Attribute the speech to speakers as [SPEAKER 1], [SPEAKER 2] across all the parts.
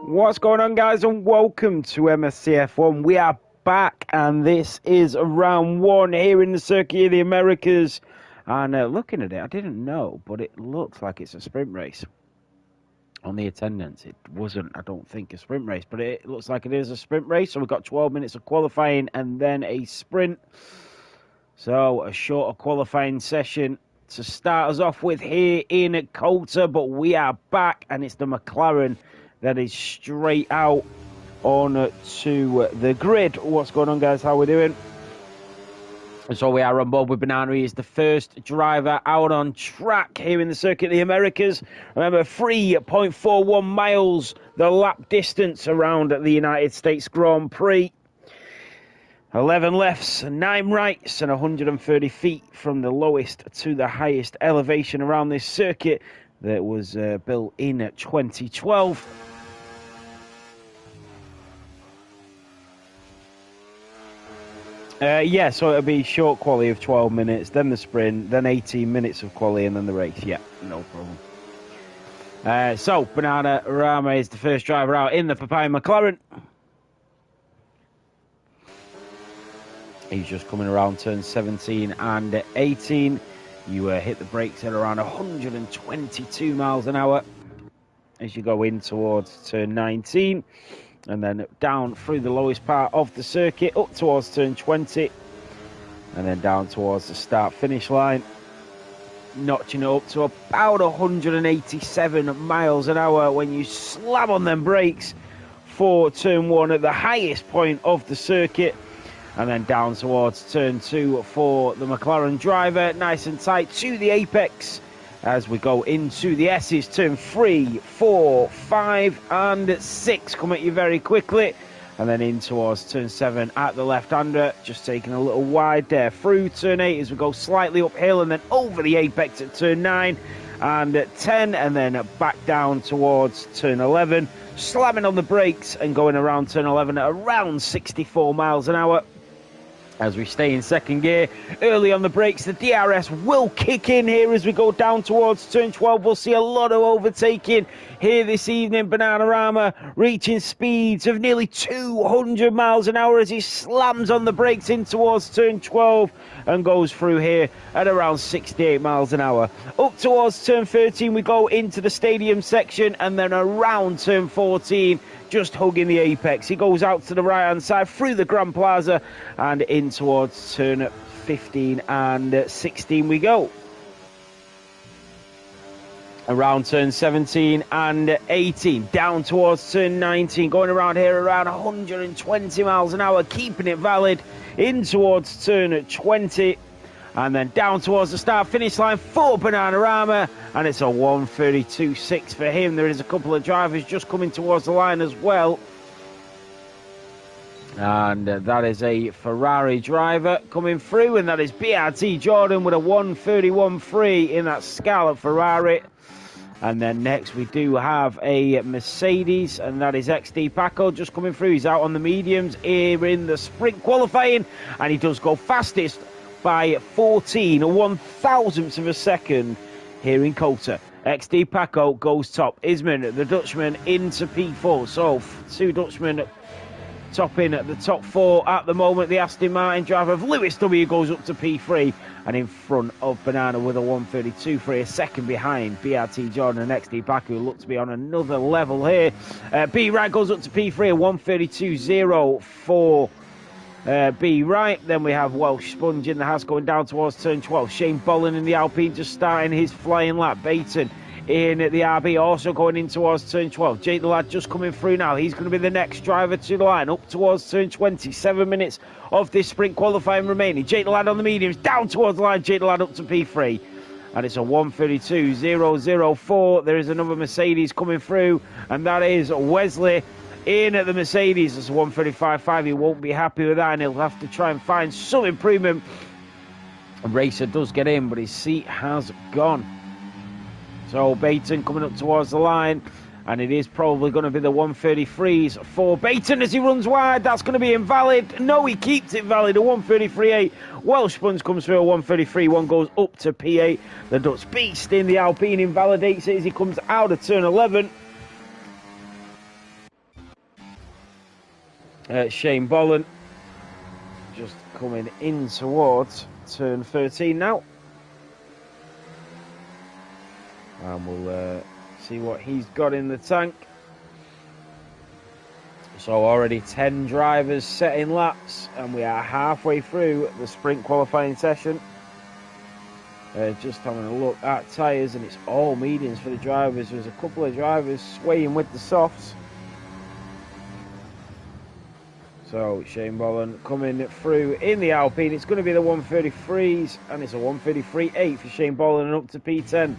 [SPEAKER 1] What's going on, guys, and welcome to MSC F1. We are back, and this is round one here in the Circuit of the Americas. And looking at it, I didn't know, but it looks like it's a sprint race. On the attendance, it wasn't, I don't think, a sprint race, but it looks like it is a sprint race. So we've got 12 minutes of qualifying and then a sprint. So a shorter qualifying session to start us off with here in Coulter, but we are back, and it's the McLaren that is straight out on to the grid. What's going on, guys? How we doing? So we are on board with Banana. He is the first driver out on track here in the Circuit of the Americas. Remember, 3.41 miles the lap distance around the United States Grand Prix. 11 lefts, 9 rights, and 130 feet from the lowest to the highest elevation around this circuit that was built in 2012. Yeah, so it'll be short quali of 12 minutes, then the sprint, then 18 minutes of quali, and then the race. Yeah, no problem. So, Banana Rama is the first driver out in the Papaya McLaren. He's just coming around turn 17 and 18. You hit the brakes at around 122 miles an hour as you go in towards turn 19. And then down through the lowest part of the circuit, up towards turn 20. And then down towards the start-finish line. Notching it up to about 187 miles an hour when you slam on them brakes for turn 1 at the highest point of the circuit. And then down towards turn 2 for the McLaren driver. Nice and tight to the apex as we go into the S's. Turn 3, 4, 5 and 6 come at you very quickly. And then in towards turn 7 at the left-hander. Just taking a little wide there through turn 8 as we go slightly uphill. And then over the apex at turn 9 and 10. And then back down towards turn 11. Slamming on the brakes and going around turn 11 at around 64 miles an hour. As we stay in second gear, early on the brakes, the DRS will kick in here as we go down towards turn 12. We'll see a lot of overtaking here this evening. Bananarama reaching speeds of nearly 200 miles an hour as he slams on the brakes in towards turn 12 and goes through here at around 68 miles an hour. Up towards turn 13, we go into the stadium section, and then around turn 14, just hugging the apex. He goes out to the right-hand side through the Grand Plaza and in towards turn 15 and 16 we go. Around turn 17 and 18, down towards turn 19, going around here around 120 miles an hour, keeping it valid in towards turn 20. And then down towards the start-finish line for Bananarama, and it's a 1:32.6 for him. There is a couple of drivers just coming towards the line as well. And that is a Ferrari driver coming through, and that is BRT Jordan with a 1:31.3 in that Scarlet Ferrari. And then next we do have a Mercedes, and that is XD Paco just coming through. He's out on the mediums here in the sprint qualifying, and he does go fastest by 14 1/1000th of a second here in Coulter. XD Paco goes top. Isman, the Dutchman, into P4. So 2 Dutchmen topping at the top 4 at the moment. The Aston Martin driver of Lewis W goes up to P3 and in front of Banana with a 1:32.3, a second behind BRT Jordan and XD Paco, who look to be on another level here. B Right goes up to P3, a 1:32.0 for B Right. Then we have Welsh Sponge in the house going down towards turn 12. Shane Bolin in the Alpine just starting his flying lap. Baton in the RB also going in towards turn 12. Jake the Lad just coming through now. He's going to be the next driver to the line up towards turn 20. 7 minutes of this sprint qualifying remaining. Jake the Lad on the mediums down towards the line. Jake the Lad up to P3. And it's a 1:32.004. There is another Mercedes coming through, and that is Wesley in at the Mercedes. It's a 1:35.5. He won't be happy with that, and he'll have to try and find some improvement. Racer does get in, but his seat has gone. So Baton coming up towards the line, and it is probably going to be the 1:33s for Baton as he runs wide. That's going to be invalid. No, he keeps it valid, a 1:33.8. Welsh Sponge comes through a 1:33.1, goes up to P8. The Dutch Beast in the Alpine invalidates it as he comes out of turn 11. Shane Bolland just coming in towards turn 13 now. And we'll see what he's got in the tank. So already 10 drivers setting laps, and we are halfway through the sprint qualifying session. Just having a look at tyres, and it's all mediums for the drivers. There's a couple of drivers swaying with the softs. So Shane Bolland coming through in the Alpine. It's going to be the 133s, and it's a 133.8 for Shane Bolland and up to P10.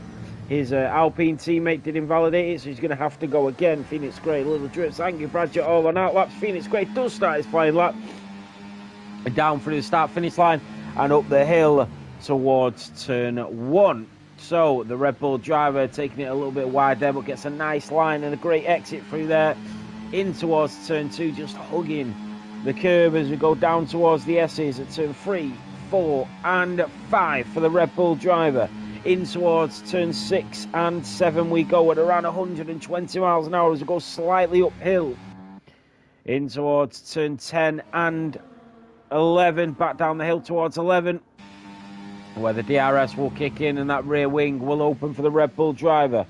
[SPEAKER 1] His Alpine teammate did invalidate it, so he's going to have to go again. Phoenix Gray, little drips, Angry Badger all on out laps. Phoenix Gray does start his flying lap. Down through the start-finish line and up the hill towards turn 1. So the Red Bull driver taking it a little bit wide there, but gets a nice line and a great exit through there. In towards turn 2, just hugging the curb as we go down towards the S's at turn 3, 4 and 5 for the Red Bull driver. In towards turn 6 and 7 we go at around 120 miles an hour as we go slightly uphill. In towards turn 10 and 11, back down the hill towards 11, where the DRS will kick in and that rear wing will open for the Red Bull driver.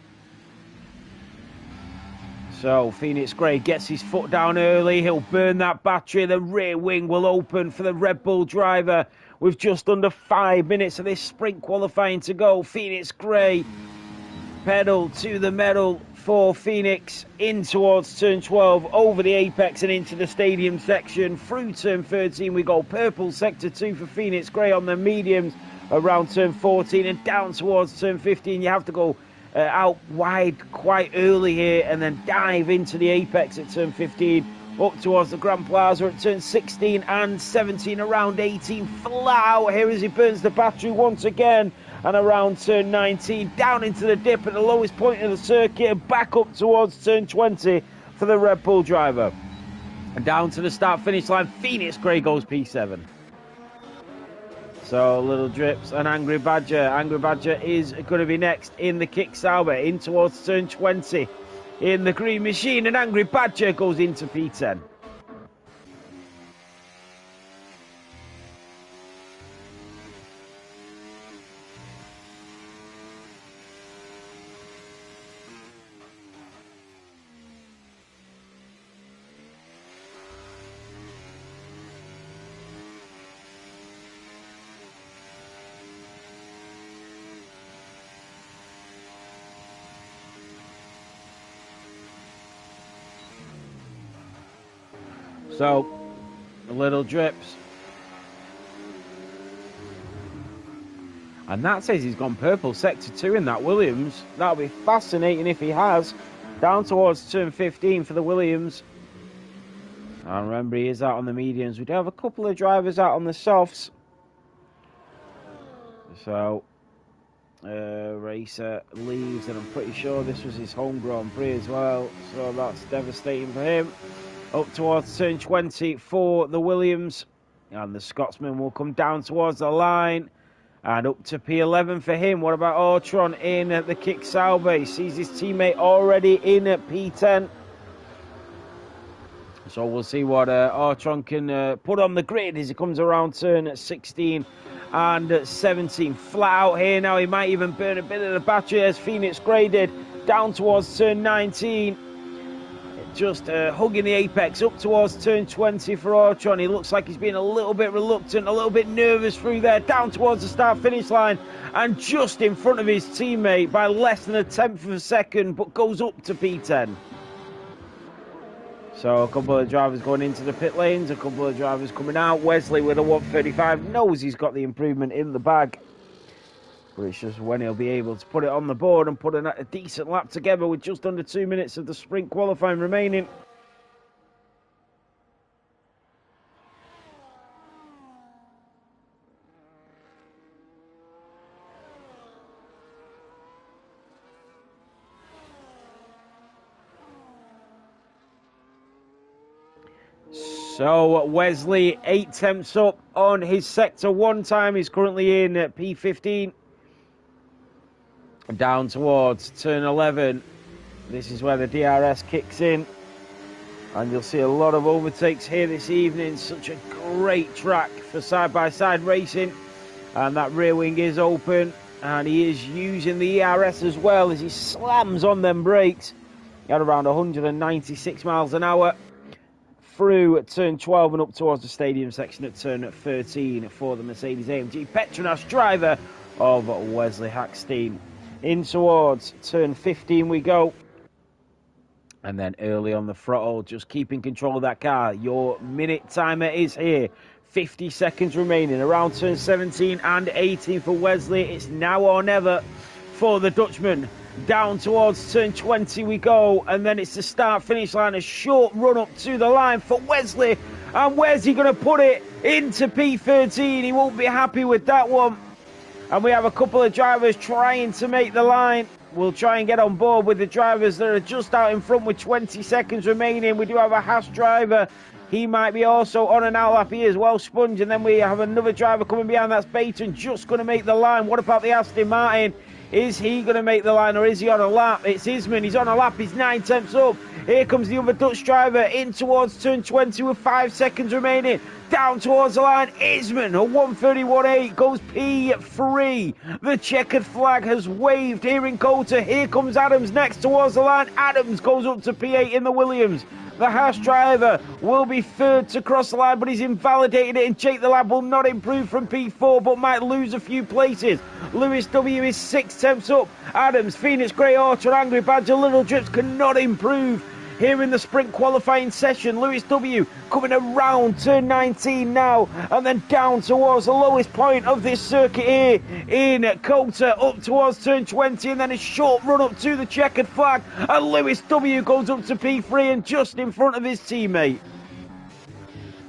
[SPEAKER 1] So Phoenix Gray gets his foot down early, he'll burn that battery, the rear wing will open for the Red Bull driver. With just under 5 minutes of this sprint qualifying to go, Phoenix Gray, pedal to the metal for Phoenix, in towards turn 12, over the apex and into the stadium section. Through turn 13 we go, purple sector 2 for Phoenix Gray on the mediums around turn 14, and down towards turn 15 you have to go out wide quite early here and then dive into the apex at turn 15. Up towards the Grand Plaza at turn 16 and 17, around 18, flat out here as he burns the battery once again, and around turn 19, down into the dip at the lowest point of the circuit, and back up towards turn 20 for the Red Bull driver. And down to the start-finish line, Phoenix Gray goes P7. So little drips and Angry Badger. Angry Badger is going to be next in the Kick Sauber, in towards turn 20. In the green machine, and Angry Badger goes into P10. So, little drips. And that says he's gone purple sector 2 in that Williams. That'll be fascinating if he has. Down towards turn 15 for the Williams. And remember, he is out on the mediums. We do have a couple of drivers out on the softs. So, Racer leaves, and I'm pretty sure this was his home Grand Prix as well. So that's devastating for him. Up towards turn 20 for the Williams, and the Scotsman will come down towards the line, and up to P11 for him. What about Ortron in at the Kick Sauber? He sees his teammate already in at P10. So we'll see what Ortron can put on the grid as he comes around turn 16 and 17. Flat out here now, he might even burn a bit of the battery as Phoenix Gray did. Down towards turn 19. Just hugging the apex up towards turn 20 for Ortron. He looks like he's being a little bit reluctant, a little bit nervous through there, down towards the start-finish line, and just in front of his teammate by less than a tenth of a second, but goes up to P10. So a couple of drivers going into the pit lanes, a couple of drivers coming out. Wesley with a 135 knows he's got the improvement in the bag. But it's just when he'll be able to put it on the board and put a decent lap together with just under 2 minutes of the sprint qualifying remaining. So Wesley 8 tenths up on his sector 1 time. He's currently in P15. Down towards turn 11. This is where the DRS kicks in. And you'll see a lot of overtakes here this evening. Such a great track for side-by-side racing. And that rear wing is open. And he is using the ERS as well as he slams on them brakes at around 196 miles an hour. Through turn 12 and up towards the stadium section at turn 13 for the Mercedes-AMG Petronas driver of Wesley Hackstein. In towards turn 15 we go. And then early on the throttle, just keeping control of that car. Your minute timer is here. 50 seconds remaining around turn 17 and 18 for Wesley. It's now or never for the Dutchman. Down towards turn 20 we go, and then it's the start-finish line, a short run up to the line for Wesley. And where's he going to put it? Into P13. He won't be happy with that one. And we have a couple of drivers trying to make the line. We'll try and get on board with the drivers that are just out in front with 20 seconds remaining. We do have a Haas driver. He might be also on an outlap. He is well sponge. And then we have another driver coming behind. That's Baton, just going to make the line. What about the Aston Martin? Is he going to make the line or is he on a lap? It's Isman. He's on a lap. He's 9 tenths up. Here comes the other Dutch driver in towards turn 20 with 5 seconds remaining. Down towards the line. Isman, a 1:31.8, goes P3. The checkered flag has waved here in Kota. Here comes Adams next towards the line. Adams goes up to P8 in the Williams. The Haas driver will be third to cross the line, but he's invalidated it, and Jake the Lab will not improve from P4, but might lose a few places. Lewis W is 6 tenths up. Adams, Phoenix Grey Auto, and Angry Badger Little Drips cannot improve. Here in the sprint qualifying session, Lewis W coming around turn 19 now, and then down towards the lowest point of this circuit here in Kota, up towards turn 20, and then a short run up to the checkered flag, and Lewis W goes up to P3 and just in front of his teammate.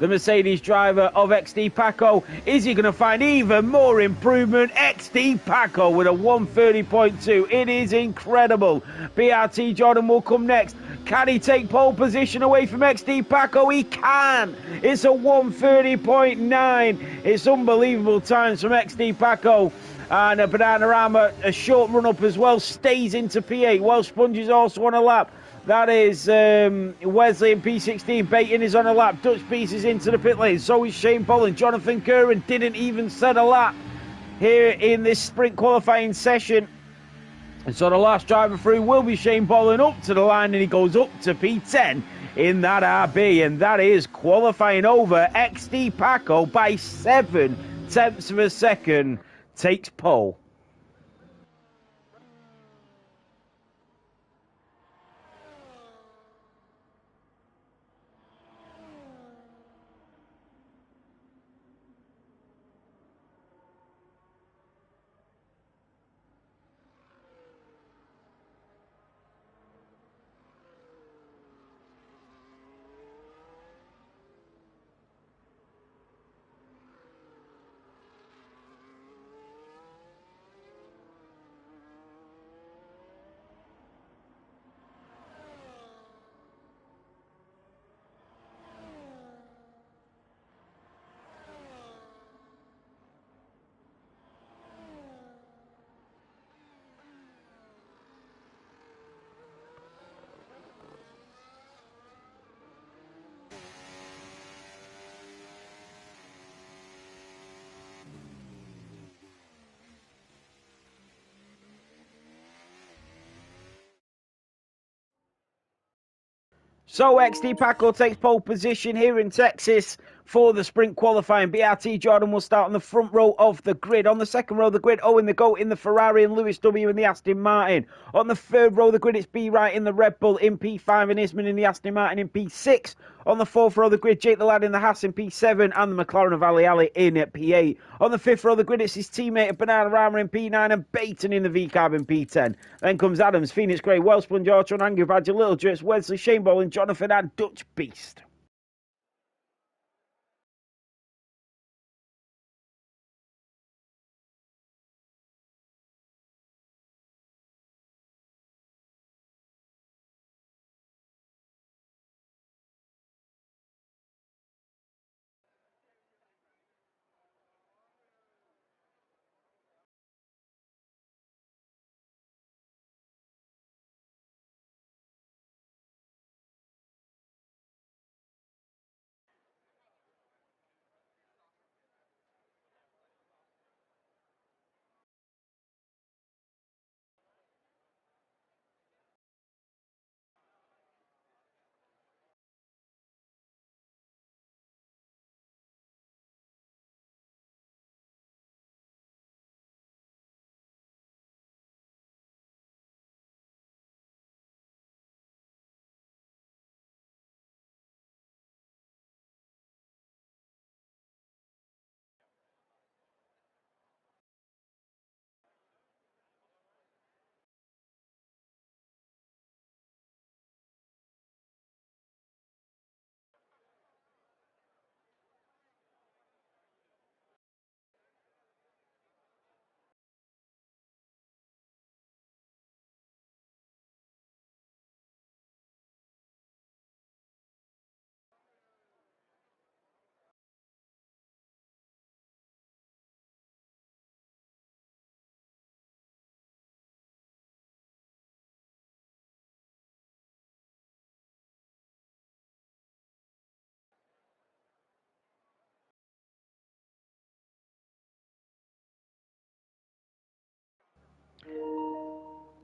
[SPEAKER 1] The Mercedes driver of XD Paco, is he going to find even more improvement? XD Paco with a 1:30.2. It is incredible. BRT Jordan will come next. Can he take pole position away from XD Paco? He can. It's a 1:30.9. It's unbelievable times from XD Paco. And a Bananarama, a short run up as well, stays into P8. Welsh Sponge is also on a lap. That is Wesley in P16. Baton is on a lap. Dutch Beast is into the pit lane. So is Shane Bolland. Jonathan Curran didn't even set a lap here in this sprint qualifying session. And so the last driver through will be Shane Bolland up to the line, and he goes up to P10 in that RB. And that is qualifying over. XD Paco by 7 tenths of a second takes pole. So XD Paco takes pole position here in Texas for the sprint qualifying. BRT Jordan will start on the front row of the grid. On the second row of the grid, Owen the Goat in the Ferrari and Lewis W in the Aston Martin. On the third row of the grid, it's B Wright in the Red Bull in P5 and Isman in the Aston Martin in P6. On the fourth row of the grid, Jake the Lad in the Haas in P7 and the McLaren of Ali Ali in P8. On the fifth row of the grid, it's his teammate of Bananarama in P9 and Baton in the V-Carb in P10. Then comes Adams, Phoenix Grey, Welsh Sponge, Orton, Angry Badger, Little Drips, Wesley, Shane Bolland, Jonathan and Dutch Beast.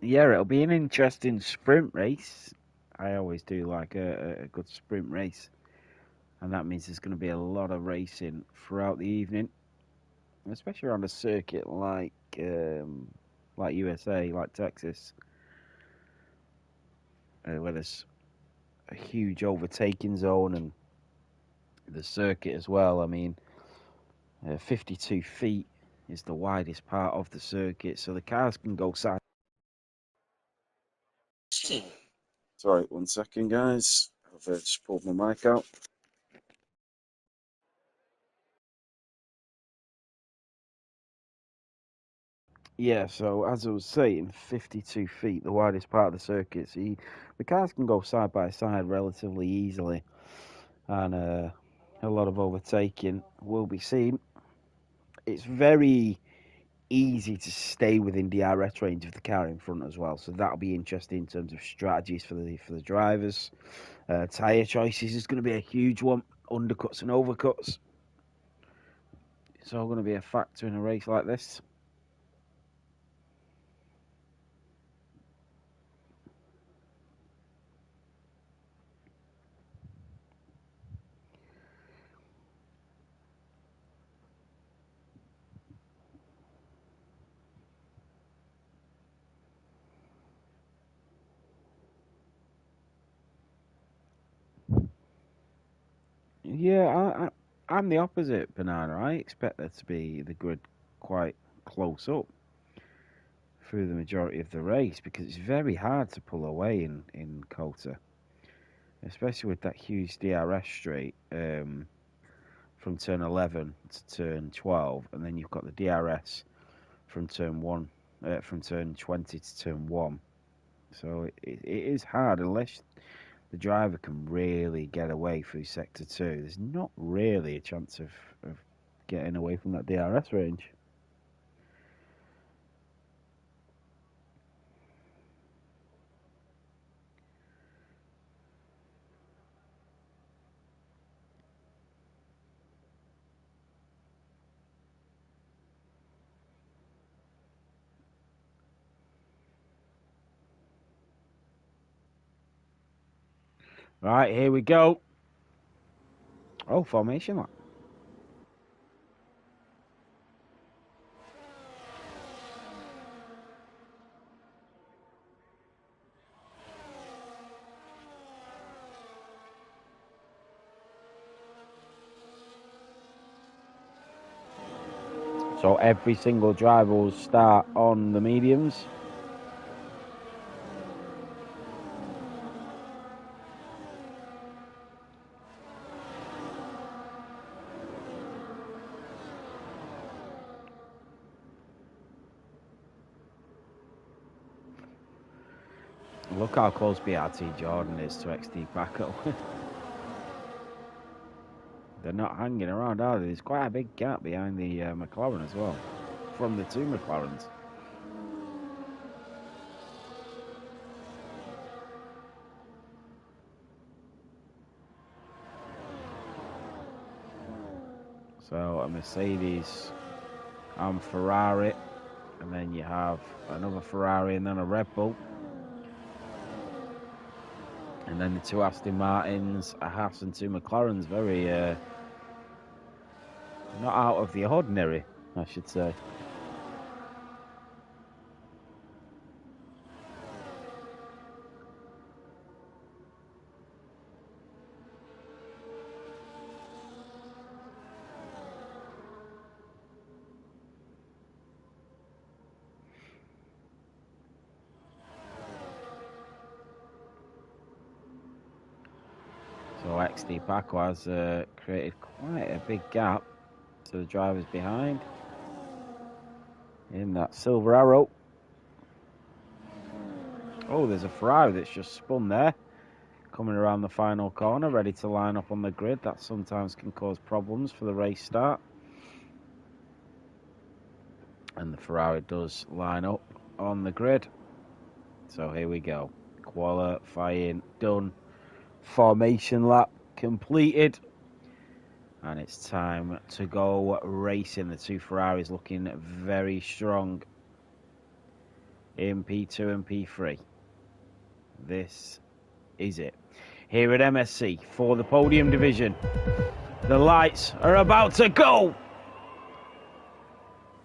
[SPEAKER 1] Yeah, it'll be an interesting sprint race. I always do like a good sprint race, and that means there's going to be a lot of racing throughout the evening, especially around a circuit like USA, like Texas, where there's a huge overtaking zone and the circuit as well. I mean, 52 feet is the widest part of the circuit, so the cars can go side. Sorry, 1 second, guys. I've just pulled my mic out. Yeah, so as I was saying, 52 feet, the widest part of the circuit. So the cars can go side by side relatively easily, and a lot of overtaking will be seen. It's very easy to stay within DRS range of the car in front as well, so that'll be interesting in terms of strategies for the drivers. Tyre choices is going to be a huge one. Undercuts and overcuts. It's all going to be a factor in a race like this. Yeah, I'm the opposite, Banana. I expect there to be the grid quite close up through the majority of the race because it's very hard to pull away in Kota, especially with that huge DRS straight from turn 11 to turn 12, and then you've got the DRS from from turn 20 to turn 1. So it is hard unless the driver can really get away through sector 2. There's not really a chance of getting away from that DRS range. Right, here we go. Oh, formation lap. So every single driver will start on the mediums. Look how close BRT Jordan is to XD Paco. They're not hanging around, are they? There's quite a big gap behind the McLaren as well, from the two McLarens. So a Mercedes and Ferrari, and then you have another Ferrari and then a Red Bull. And then the two Aston Martins, a Haas and two McLarens. Very not out of the ordinary, I should say. So XD Paco has created quite a big gap to the drivers behind in that silver arrow. Oh, there's a Ferrari that's just spun there, coming around the final corner, ready to line up on the grid. That sometimes can cause problems for the race start. And the Ferrari does line up on the grid. So here we go. Qualifying done. Formation lap completed. And it's time to go racing. The two Ferraris looking very strong. in P2 and P3. This is it. Here at MSC for the podium division. The lights are about to go.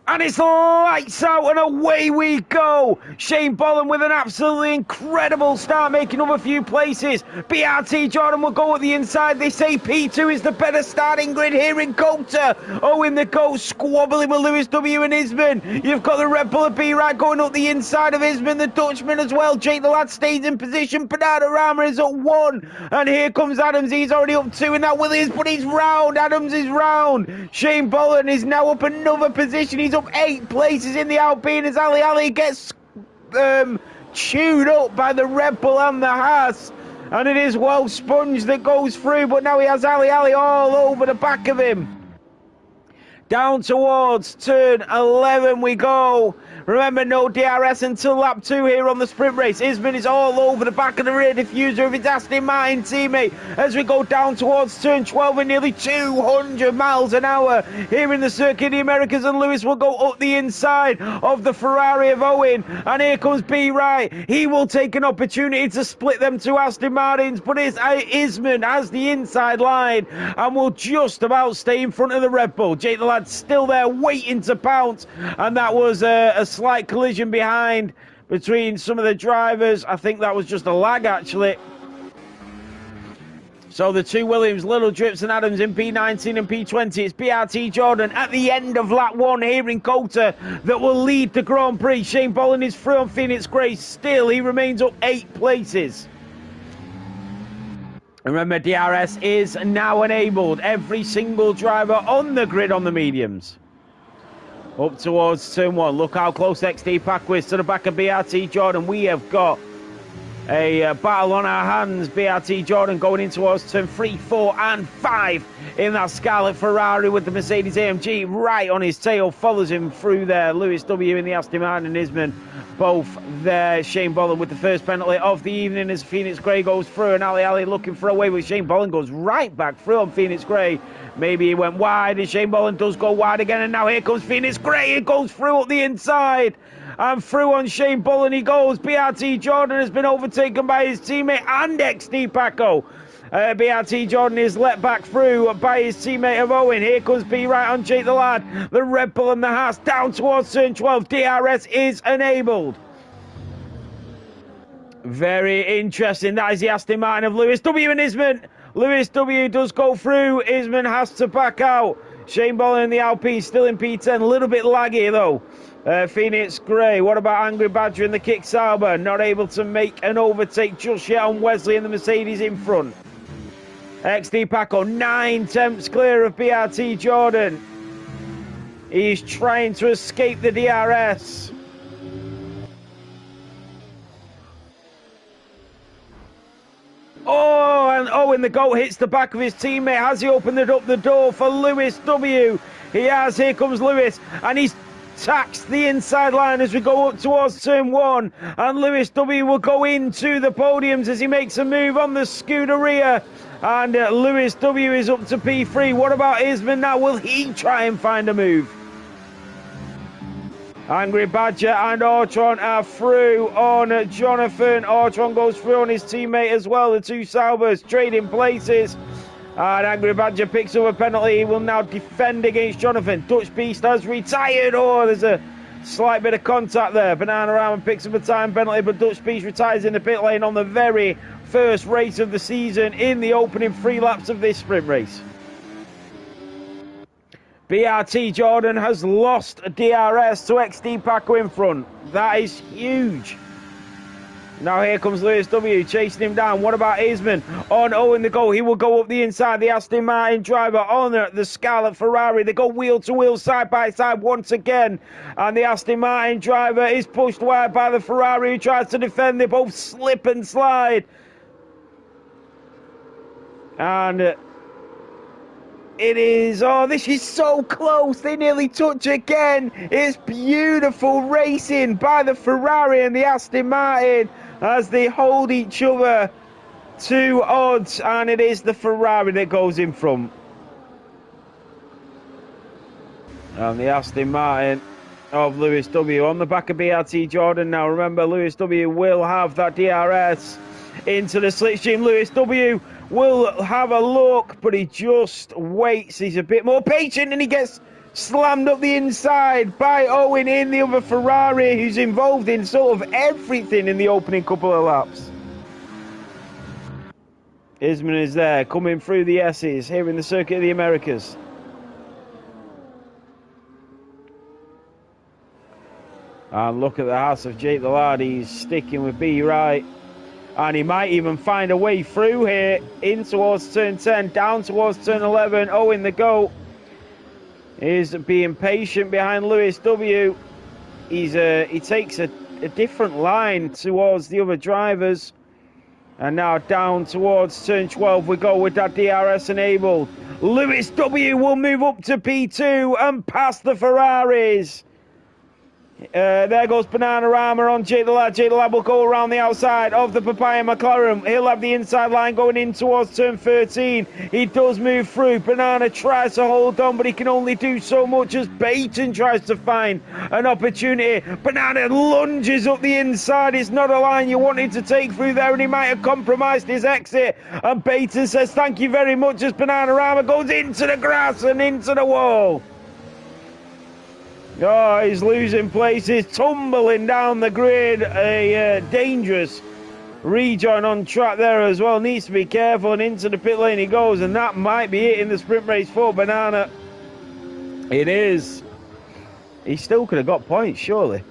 [SPEAKER 1] And it's lights out and away we go. Shane Bolland with an absolutely incredible start, making up a few places. BRT Jordan will go at the inside. They say P2 is the better starting grid here in Coulter. Oh, in the goal, squabbling with Lewis W and Isman. You've got the Red Bull of B-Right going up the inside of Isman, the Dutchman as well. Jake the Lad stays in position. Bernardo Rama is at 1. And here comes Adams. He's already up 2 in that Williams, but he's round. Adams is round. Shane Bolland is now up another position. He's up 8 places in the Alpine as Ali gets chewed up by the Red Bull and the Haas. And it is Well Sponge that goes through, but now he has Ali all over the back of him. Down towards turn 11 we go. Remember, no DRS until lap 2 here on the sprint race. Isman is all over the back of the rear diffuser of his Aston Martin teammate as we go down towards turn 12 at nearly 200 miles an hour here in the Circuit of the Americas, and Lewis will go up the inside of the Ferrari of Owen, and here comes B-Right. He will take an opportunity to split them two Aston Martins, but it's Isman has the inside line and will just about stay in front of the Red Bull. Jake the Lad's still there waiting to pounce, and that was a slight collision behind between some of the drivers. I think that was just a lag, actually. So the two Williams, Little Drips and Adams in P19 and P20. It's BRT Jordan at the end of lap 1 here in Coulter that will lead the Grand Prix. Shane Bolland is through on Phoenix Gray. Still, he remains up 8 places. Remember, DRS is now enabled. Every single driver on the grid on the mediums. Up towards turn 1. Look how close XD Pack is to the back of BRT Jordan. We have got a battle on our hands. BRT Jordan going in towards turn 3, 4 and 5 in that Scarlet Ferrari with the Mercedes AMG right on his tail. Follows him through there. Lewis W in the Aston Martin and Isman both there. Shane Bolland with the first penalty of the evening as Phoenix Gray goes through, and Ali looking for a way, but Shane Bolland goes right back through on Phoenix Gray. Maybe he went wide, and Shane Bolland does go wide again, and now here comes Phoenix Gray. It goes through up the inside, and through on Shane Bolland he goes. BRT Jordan has been overtaken by his teammate and XD Paco. BRT Jordan is let back through by his teammate of Owen. Here comes B-Right on Jake the Lad. The Red Bull and the Haas down towards turn 12. DRS is enabled. Very interesting. That is the Aston Martin of Lewis W and Isman. Lewis W does go through. Isman has to back out. Shane Bolland in the Alpine still in P10. A little bit laggy though. Phoenix Gray. What about Angry Badger in the Kick Sauber? Not able to make an overtake just yet on Wesley and the Mercedes in front. XD Paco 9 tenths clear of BRT Jordan. He's trying to escape the DRS. Oh, and Owen the goat hits the back of his teammate. Has he opened up the door for Lewis W? He has. Here comes Lewis, and he's taxed the inside line as we go up towards turn 1, and Lewis W will go into the podiums as he makes a move on the Scuderia, and Lewis W is up to P3. What about Isman now? Will he try and find a move? Angry Badger and Ortron are through on Jonathan. Ortron goes through on his teammate as well. The two Saubers trading places. And Angry Badger picks up a penalty. He will now defend against Jonathan. Dutch Beast has retired. Oh, there's a slight bit of contact there. Banana Ramen picks up a time penalty, but Dutch Beast retires in the pit lane on the very first race of the season in the opening 3 laps of this sprint race. BRT Jordan has lost DRS to XD Paco in front. That is huge. Now here comes Lewis W chasing him down. What about Isman on Owen the goal? He will go up the inside. The Aston Martin driver on the Scarlet Ferrari. They go wheel to wheel, side by side once again. And the Aston Martin driver is pushed wide by the Ferrari who tries to defend. They both slip and slide. And it is, oh, this is so close. They nearly touch again. It's beautiful racing by the Ferrari and the Aston Martin as they hold each other to odds, and it is the Ferrari that goes in front. And the Aston Martin of Lewis W. On the back of BRT Jordan now. Remember, Lewis W. will have that DRS into the slipstream. Lewis W. will have a look, but he just waits. He's a bit more patient, and he gets slammed up the inside by Owen in the other Ferrari, who's involved in sort of everything in the opening couple of laps. Isman is there, coming through the S's here in the Circuit of the Americas. And look at the house of Jake the Lad. He's sticking with B right. And he might even find a way through here, in towards turn 10, down towards turn 11. Owen the GOAT is being patient behind Lewis W. He takes a different line towards the other drivers. And now down towards turn 12 we go with that DRS enabled. Lewis W will move up to P2 and pass the Ferraris. There goes Bananarama on Jake the Lad. Jake the Lad will go around the outside of the Papaya McLaren. He'll have the inside line going in towards turn 13. He does move through. Banana tries to hold on, but he can only do so much as Baton tries to find an opportunity. Banana lunges up the inside. It's not a line you wanted to take through there, and he might have compromised his exit. And Baton says thank you very much as Bananarama goes into the grass and into the wall. Oh, he's losing places, tumbling down the grid. A dangerous rejoin on track there as well. Needs to be careful, and into the pit lane he goes, and that might be it in the sprint race for Banana. It is. He still could have got points, surely.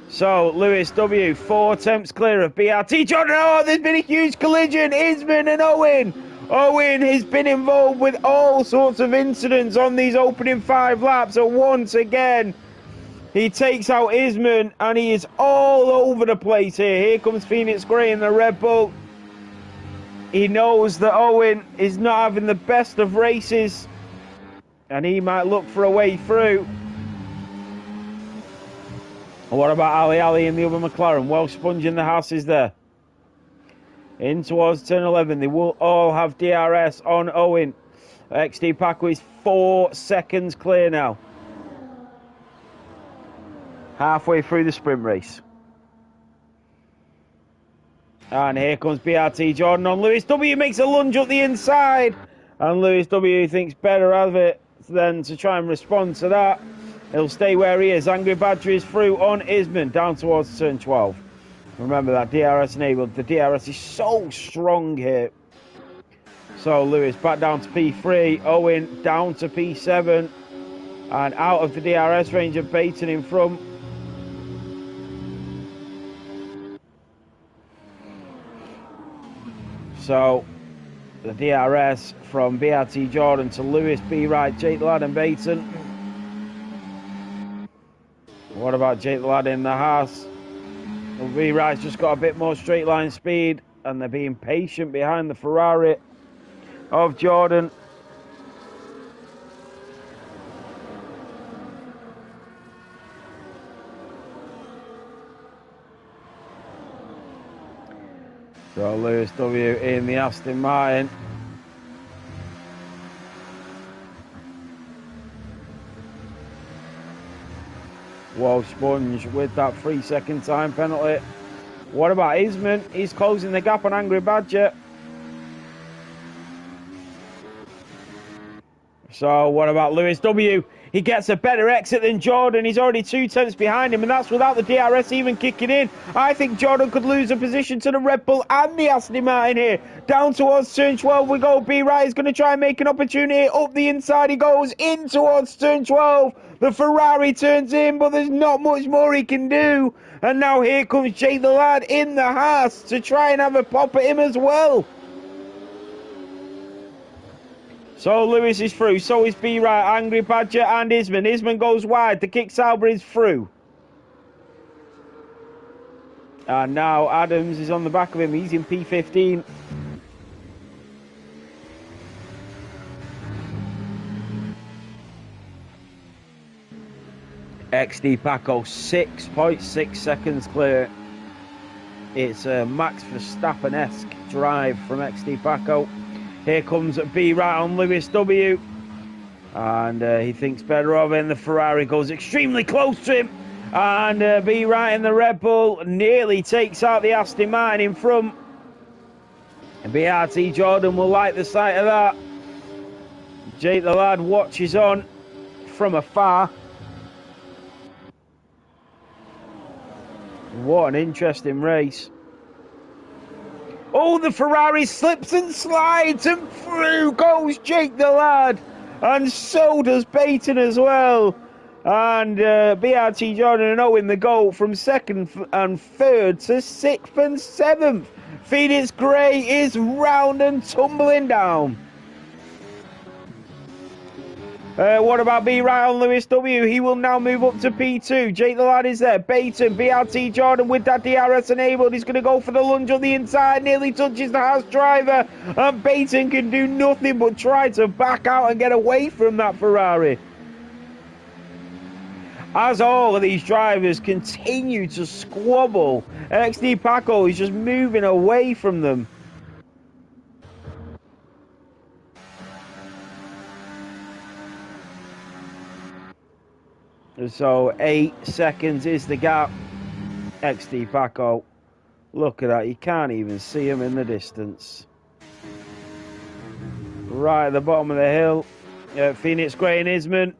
[SPEAKER 1] So, Lewis W, 4 attempts clear of BRT Jordan. Oh, there's been a huge collision. Isman and Owen. Owen has been involved with all sorts of incidents on these opening 5 laps, and once again he takes out Isman, and he is all over the place here. Here comes Phoenix Gray in the Red Bull. He knows that Owen is not having the best of races, and he might look for a way through. What about Ali in the other McLaren? Well, sponging the house is there. In towards turn 11, they will all have DRS on Owen. XD Paco is 4 seconds clear now. Halfway through the sprint race. And here comes BRT Jordan on Lewis W. Makes a lunge up the inside. And Lewis W. thinks better of it than to try and respond to that. He'll stay where he is. Angry Badger is through on Isman down towards turn 12. Remember that DRS enabled. The DRS is so strong here. So Lewis back down to P3. Owen down to P7. And out of the DRS range of Baton in front. So the DRS from BRT Jordan to Lewis, B right, Jake the Lad and Baton. What about Jake the Lad in the Haas? Well, B right's just got a bit more straight line speed, and they're being patient behind the Ferrari of Jordan. So Lewis W in the Aston Martin. Whoa, Sponge with that 3-second time penalty. What about Isman? He's closing the gap on Angry Badger. So what about Lewis W? He gets a better exit than Jordan. He's already 2 tenths behind him, and that's without the DRS even kicking in. I think Jordan could lose a position to the Red Bull and the Aston Martin here. Down towards turn 12 we go. B right is going to try and make an opportunity. Up the inside he goes, in towards turn 12. The Ferrari turns in, but there's not much more he can do. And now here comes Jake the Lad in the Haas to try and have a pop at him as well. So Lewis is through, so is B right, Angry Badger and Isman. Isman goes wide, the kick Sauber is through. And now Adams is on the back of him, he's in P15. XD Paco, 6.6 seconds clear. It's a Max Verstappen-esque drive from XD Paco. Here comes B right on Lewis W. And he thinks better of it, and the Ferrari goes extremely close to him. And Be Right in the Red Bull nearly takes out the Aston Martin in front. And BRT Jordan will like the sight of that. Jake the Lad watches on from afar. What an interesting race. Oh, the Ferrari slips and slides, and through goes Jake the Lad. And so does Baton as well. And BRT Jordan and Owen the goal from second and third to 6th and 7th. Phoenix Gray is round and tumbling down. What about B. Right on Lewis W? He will now move up to P2. Jake the Lad is there. Baton, BRT Jordan with that DRS enabled. He's going to go for the lunge on the inside. Nearly touches the Haas driver. And Baton can do nothing but try to back out and get away from that Ferrari. As all of these drivers continue to squabble, XD Paco is just moving away from them. So 8 seconds is the gap. XD Paco. Look at that. You can't even see him in the distance. Right at the bottom of the hill. Phoenix Gray and Isman.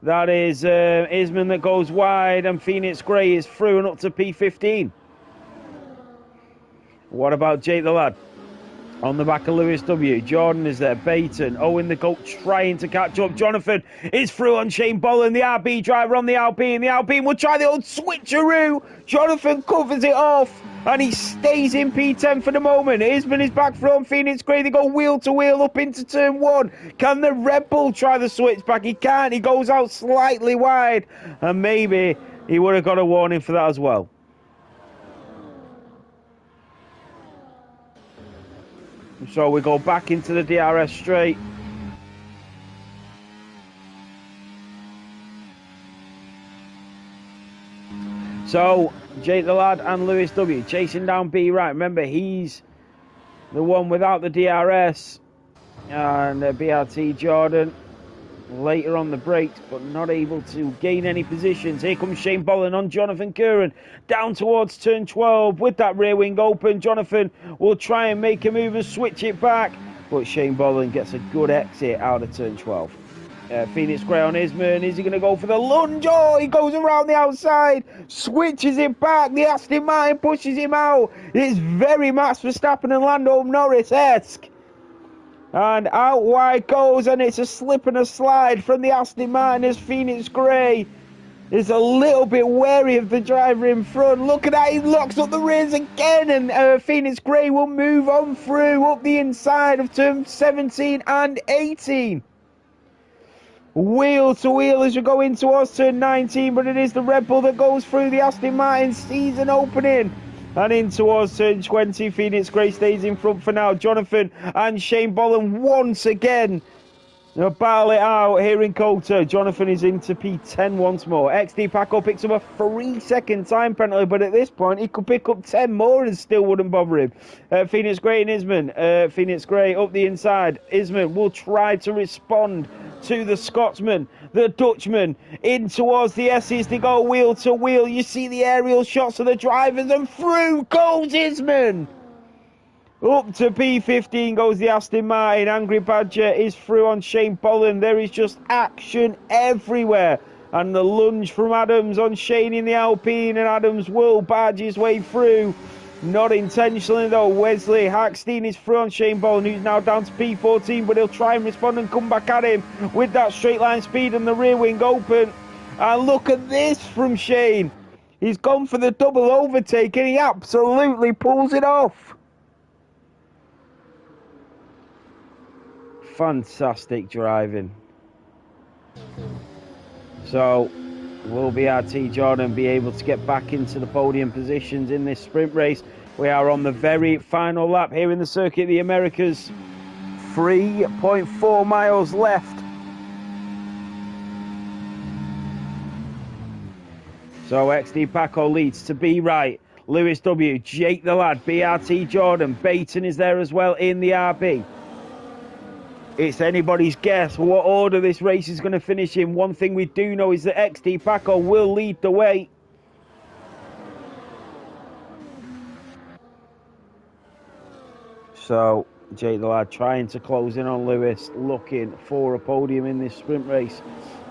[SPEAKER 1] That is Isman that goes wide, and Phoenix Gray is through and up to P15. What about Jake the Lad? On the back of Lewis W. Jordan is there. Baton. Owen the GOAT trying to catch up. Jonathan is through on Shane Bollen. The RB driver on the Alpine. The Alpine will try the old switcheroo. Jonathan covers it off. And he stays in P10 for the moment. Isman is back from Phoenix Gray. They go wheel to wheel up into turn 1. Can the Red Bull try the switch back? He can't. He goes out slightly wide. And maybe he would have got a warning for that as well. So we go back into the DRS straight. So Jake the Lad and Lewis W chasing down B. Right. Remember, he's the one without the DRS. And BRT Jordan later on the brakes, but not able to gain any positions. Here comes Shane Bollen on Jonathan Curran down towards turn 12 with that rear wing open. Jonathan will try and make a move and switch it back, but Shane Bollen gets a good exit out of turn 12. Phoenix Gray on Isman. Is he going to go for the lunge? Oh, he goes around the outside, switches it back. The Aston Martin pushes him out. It's very Max Verstappen and Lando Norris-esque. And out wide goes, and it's a slip and a slide from the Aston Martin as Phoenix Gray is a little bit wary of the driver in front. Look at that, he locks up the rears again, and Phoenix Gray will move on through up the inside of turn 17 and 18. Wheel to wheel as we go in towards turn 19, but it is the Red Bull that goes through the Aston Martin season opening. And in towards turn 20, Phoenix Gray stays in front for now. Jonathan and Shane Bollen once again battle it out here in Coulter. Jonathan is into P10 once more. XD Paco picks up a 3-second time penalty, but at this point he could pick up 10 more and still wouldn't bother him. Phoenix Gray and Isman. Phoenix Gray up the inside. Isman will try to respond to the Scotsman, the Dutchman, in towards the S's. They go wheel to wheel. You see the aerial shots of the drivers, and through goes Isman. Up to P15 goes the Aston Martin. Angry Badger is through on Shane Bollen. There is just action everywhere. And the lunge from Adams on Shane in the Alpine, and Adams will barge his way through. Not intentionally though. Wesley Hackstein is through on Shane Bollen, who's now down to P14, but he'll try and respond and come back at him with that straight line speed and the rear wing open. And look at this from Shane. He's gone for the double overtake and he absolutely pulls it off. Fantastic driving. So will BRT Jordan be able to get back into the podium positions in this sprint race? We are on the very final lap here in the Circuit of the Americas. 3.4 miles left. So XD Paco leads to B. Right, Lewis W, Jake the Lad, BRT Jordan, Baton is there as well in the RB. It's anybody's guess what order this race is going to finish in. One thing we do know is that XD Paco will lead the way. So, Jake the lad trying to close in on Lewis, looking for a podium in this sprint race.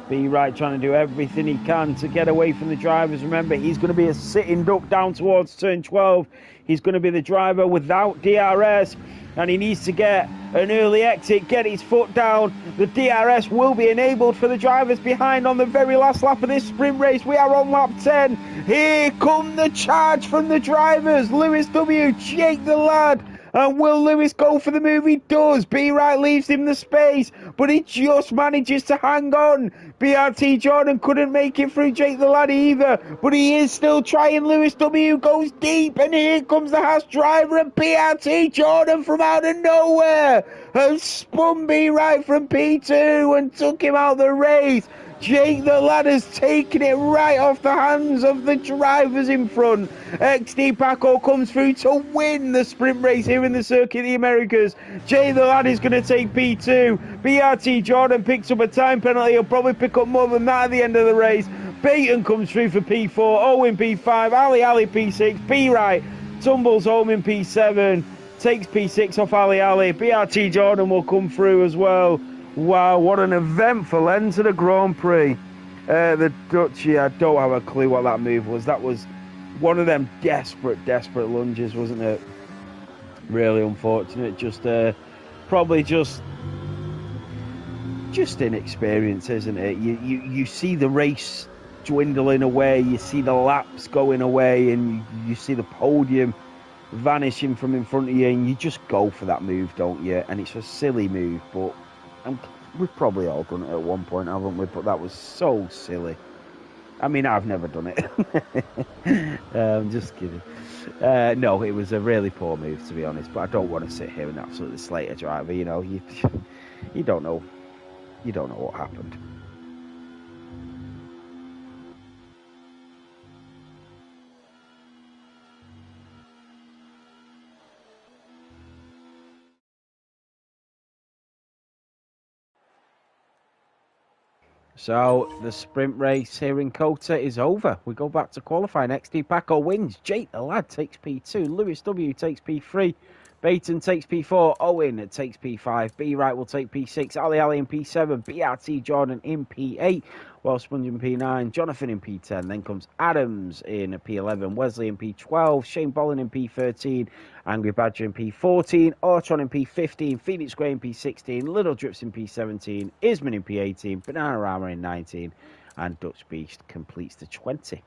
[SPEAKER 1] Be right, trying to do everything he can to get away from the drivers. Remember, he's going to be a sitting duck down towards turn 12. He's going to be the driver without DRS, and he needs to get an early exit, get his foot down. The DRS will be enabled for the drivers behind on the very last lap of this sprint race. We are on lap 10. Here come the charge from the drivers. Lewis W, Jake the lad. And will Lewis go for the move? He does. B-Right leaves him the space, but he just manages to hang on. BRT Jordan couldn't make it through Jake the lad either, but he is still trying. Lewis W goes deep, and here comes the Haas driver, and BRT Jordan from out of nowhere has spun B-Right from P2 and took him out of the race. Jake the lad has taken it right off the hands of the drivers in front. XD Paco comes through to win the sprint race here in the Circuit of the Americas. Jake the lad is going to take P2. BRT Jordan picks up a time penalty. He'll probably pick up more than that at the end of the race. Peyton comes through for P4. Owen P5. Ali P6. B-Right tumbles home in P7. Takes P6 off Ali. BRT Jordan will come through as well. Wow, what an eventful end to the Grand Prix. The Dutch, I don't have a clue what that move was. That was one of them desperate lunges, wasn't it? Really unfortunate. Just probably just inexperience, isn't it? You see the race dwindling away, you see the laps going away, and you see the podium vanishing from in front of you, and you just go for that move, don't you? And it's a silly move, but we've probably all done it at one point, haven't we? But that was so silly. I mean, I've never done it. I'm just kidding. No, it was a really poor move, to be honest. But I don't want to sit here and absolutely slate a driver. You know, you don't know. You don't know what happened. So the sprint race here in Kota is over. We go back to qualifying. XD Paco wins. Jake the lad takes P2. Lewis W takes P3. Baton takes P4. Owen takes P5. B-Right will take P6. Ali in P7. BRT Jordan in P8. Well, Sponge in P9. Jonathan in P10. Then comes Adams in P11. Wesley in P12. Shane Bolin in P13. Angry Badger in P14. Ortron in P15. Phoenix Gray in P16. Little Drips in P17. Isman in P18. Banana Rama in 19. And Dutch Beast completes the 20.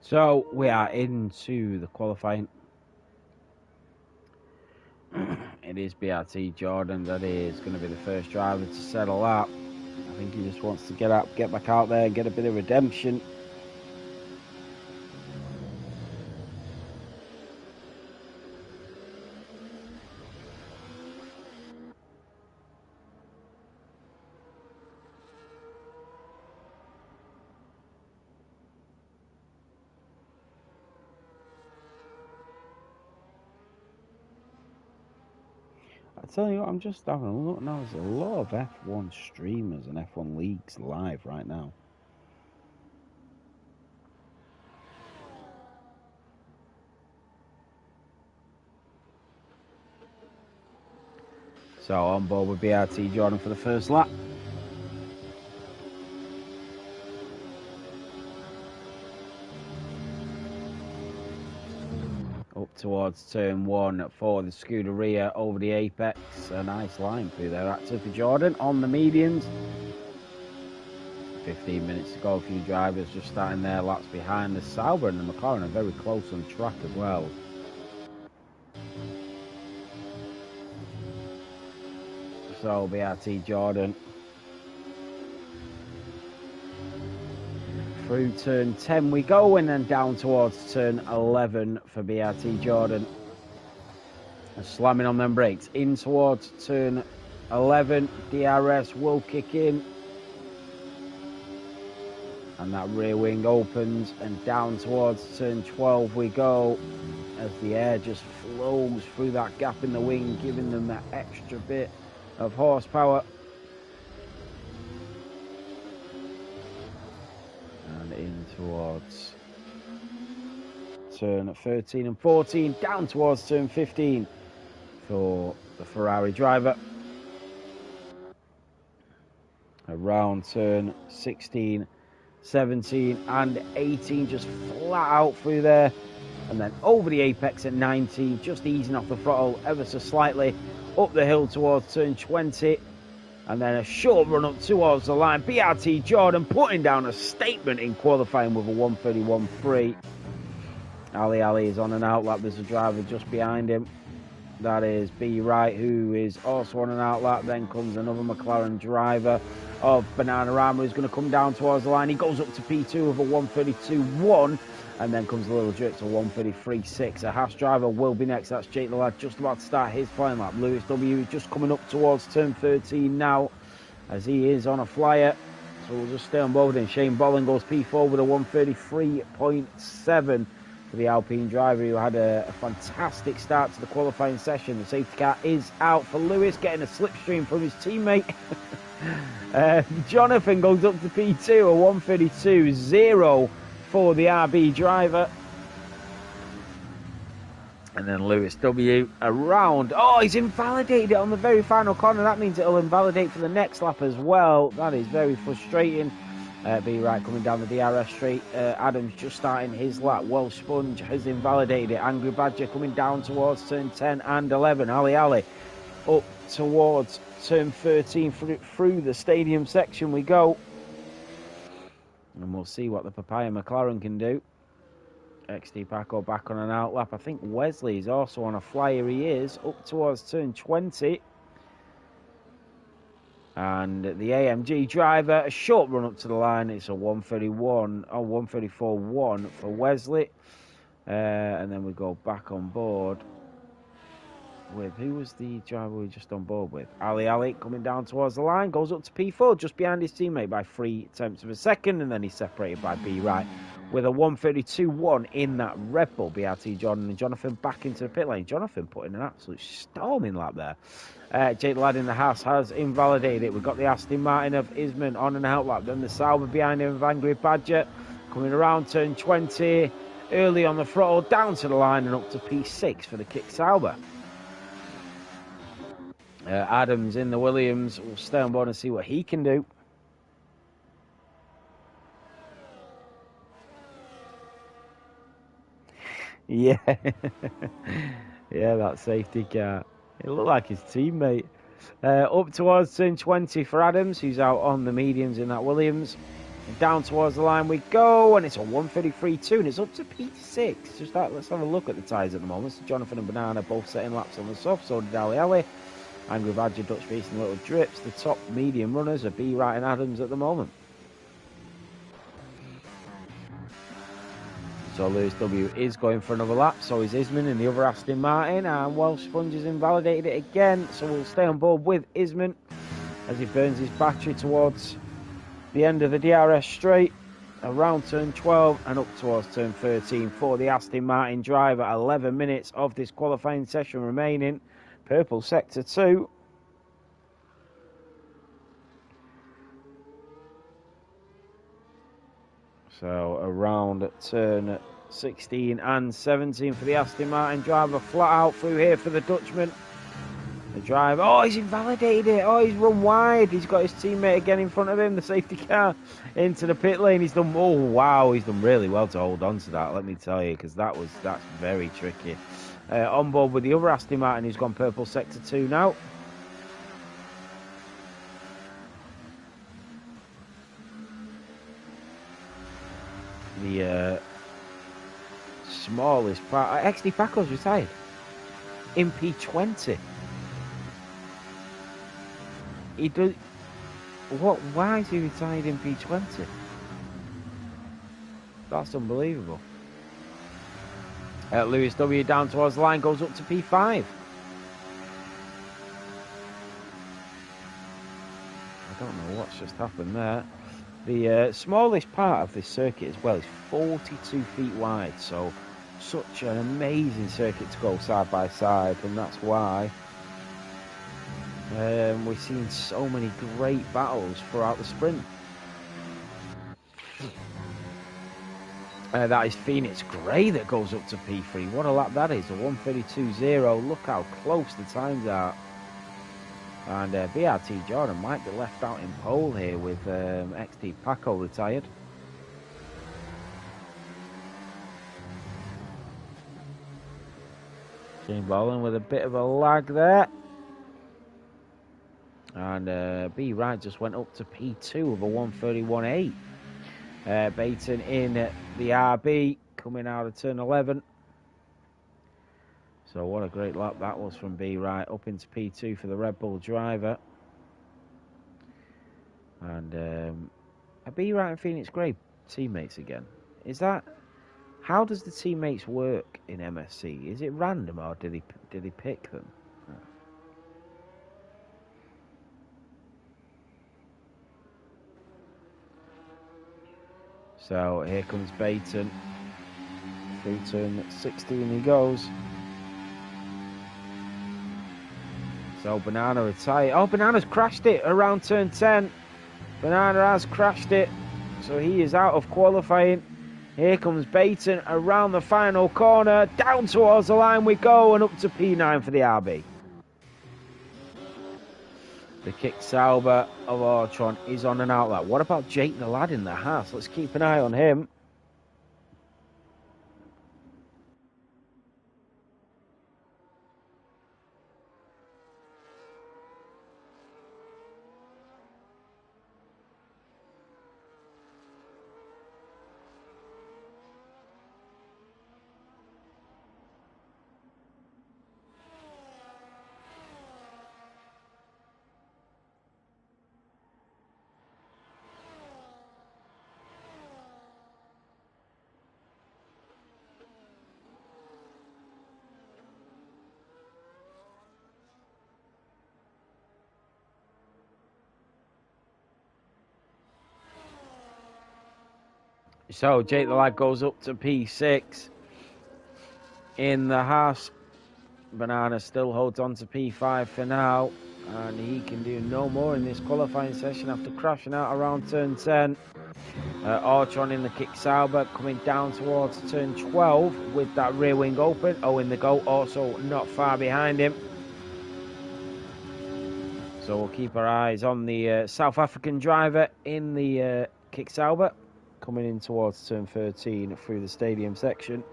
[SPEAKER 1] So we are into the qualifying It is BRT Jordan that is going to be the first driver to settle up. I think he just wants to get back out there and get a bit of redemption. I tell you what, I'm just having a look now. There's a lot of F1 streamers and F1 leagues live right now. So on board with BRT Jordan for the first lap. Up towards turn 1 for the Scuderia over the apex. A nice line through there actually for Jordan on the mediums. 15 minutes to go. A few drivers just starting their laps behind. The Sauber and the McLaren are very close on track as well. So BRT Jordan through turn 10 we go, and then down towards turn 11 for BRT Jordan. Slamming on them brakes in towards turn 11. DRS will kick in, and that rear wing opens, and down towards turn 12 we go as the air just flows through that gap in the wing, giving them that extra bit of horsepower. And in towards turn 13 and 14, down towards turn 15 for the Ferrari driver. Around turn 16, 17 and 18, just flat out through there, and then over the apex at 19, just easing off the throttle ever so slightly, up the hill towards turn 20, and then a short run up towards the line. BRT Jordan putting down a statement in qualifying with a 1:31.3. Ali is on an outlap. There's a driver just behind him. That is B. Wright, who is also on an outlap. Then comes another McLaren driver of Bananarama, who's going to come down towards the line. He goes up to P2 with a 1:32.1, and then comes a little jerk to 1:33.6. A Haas driver will be next. That's Jake the Lad, just about to start his flying lap. Lewis W. is just coming up towards turn 13 now, as he is on a flyer. So we'll just stay on board with him. Shane Bolling goes P4 with a 1:33.7 for the Alpine driver, who had a fantastic start to the qualifying session. The safety car is out for Lewis, getting a slipstream from his teammate. Jonathan goes up to P2, a 1:32.0 for the RB driver. And then Lewis W around. Oh, he's invalidated it on the very final corner. That means it'll invalidate for the next lap as well. That is very frustrating. B. Wright coming down the DRS straight. Adams just starting his lap. Welsh Sponge has invalidated it. Angry Badger coming down towards turn 10 and 11. Ali up towards turn 13 through the stadium section we go. And we'll see what the Papaya McLaren can do. XD Paco back on an outlap. I think Wesley is also on a flyer. He is up towards turn 20. And the AMG driver, a short run up to the line. It's a 1:34.1 for Wesley. And then we go back on board with, who was the driver we were just on board with? Ali coming down towards the line, goes up to P4, just behind his teammate by 3/10 of a second, and then he's separated by B. Wright with a 1:32.1 in that Red Bull. BRT Jordan and Jonathan back into the pit lane. Jonathan putting an absolute storming lap there. Jake Ladd in the house has invalidated it. We've got the Aston Martin of Isman on an outlap. Then the Sauber behind him of Angry Badger coming around turn 20. Early on the throttle, down to the line and up to P6 for the Kick Sauber. Adams in the Williams. We'll stay on board and see what he can do. Yeah. Yeah, that safety car. It looked like his teammate. Up towards turn 20 for Adams, who's out on the mediums in that Williams. And down towards the line we go, and it's a 1:33.2, and it's up to P6. Let's have a look at the tyres at the moment. So Jonathan and Banana both setting laps on the soft, so did Ali Ali. Angry Badger, Dutch Beast and Little Drips. The top medium runners are B. Wright and Adams at the moment. So Lewis W is going for another lap, so is Isman in the other Aston Martin, and Welsh Sponge has invalidated it again, so we'll stay on board with Isman as he burns his battery towards the end of the DRS straight, around turn 12 and up towards turn 13 for the Aston Martin driver. 11 minutes of this qualifying session remaining. Purple sector 2. So around turn 16 and 17 for the Aston Martin driver. Flat out through here for the Dutchman. The driver, oh, he's invalidated it. Oh, he's run wide. He's got his teammate again in front of him, the safety car, into the pit lane. He's done, oh, wow, he's done really well to hold on to that, let me tell you, because that's very tricky. On board with the other Aston Martin who's gone purple sector 2 now. The smallest part. XD Paco's retired in P20. He does. What? Why is he retired in P20? That's unbelievable. Lewis W down towards the line, goes up to P5. I don't know what's just happened there. The smallest part of this circuit as well is 42 feet wide, so such an amazing circuit to go side by side, and that's why we've seen so many great battles throughout the sprint. That is Phoenix Grey that goes up to P3. What a lap that is, a 1:32.0. Look how close the times are. And BRT Jordan might be left out in pole here with XT Paco retired. Shane Boland with a bit of a lag there. And B. Wright just went up to P2 of a 1:31.8. Baton in the RB coming out of turn 11. So what a great lap that was from B. Wright up into P2 for the Red Bull driver. And are B. Wright and Phoenix Grey teammates again? Is that, how does the teammates work in MSC? Is it random or did he pick them? So here comes Baton. Through turn 16 he goes. So Banana retired. Oh, Banana's crashed it around turn 10. Banana has crashed it. So he is out of qualifying. Here comes Baton around the final corner. Down towards the line we go and up to P9 for the RB. The kick Sauber of Ortron is on an outlet. What about Jake the lad in the house? Let's keep an eye on him. So Jake the lad goes up to P6 in the Haas. Banana still holds on to P5 for now, and he can do no more in this qualifying session after crashing out around turn 10. Ortron in the kick Sauber coming down towards turn 12 with that rear wing open. Oh, in the go, also not far behind him. So we'll keep our eyes on the South African driver in the kick Sauber coming in towards turn 13 through the stadium section.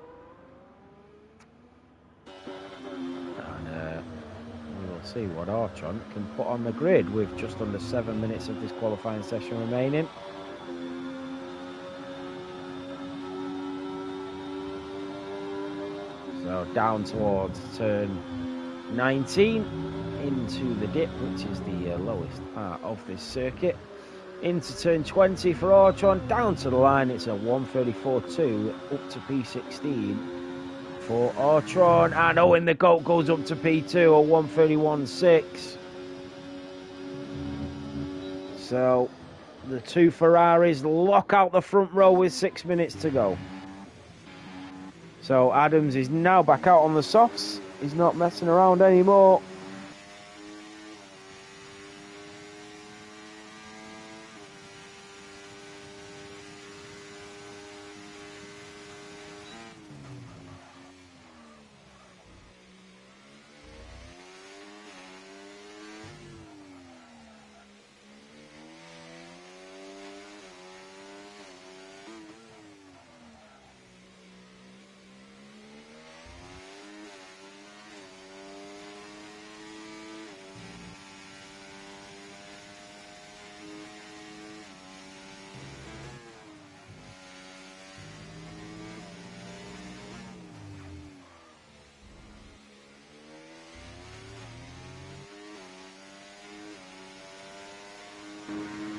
[SPEAKER 1] And we will see what Ortron can put on the grid with just under 7 minutes of this qualifying session remaining. down towards turn 19 into the dip, which is the lowest part of this circuit. Into turn 20 for Ortron, down to the line. It's a 1:34.2 up to P16 for Ortron, and Owen the Goat goes up to P2 or 1:31.6. So the two Ferraris lock out the front row with 6 minutes to go. So Adams is now back out on the softs. He's not messing around anymore.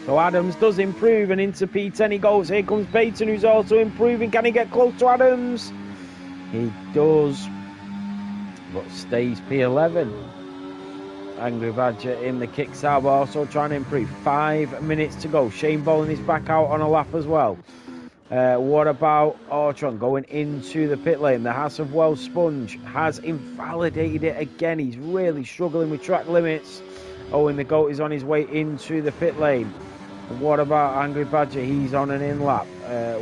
[SPEAKER 1] So Adams does improve, and into P10 he goes. Here comes Peyton, who's also improving. Can he get close to Adams? He does, but stays P11. Angry Badger in the kickstart, also trying to improve. 5 minutes to go. Shane Bolin is back out on a lap as well. What about Ortron going into the pit lane? The Haas of Wells Sponge has invalidated it again. He's really struggling with track limits. Owen the Goat is on his way into the pit lane. What about Angry Badger? He's on an in lap.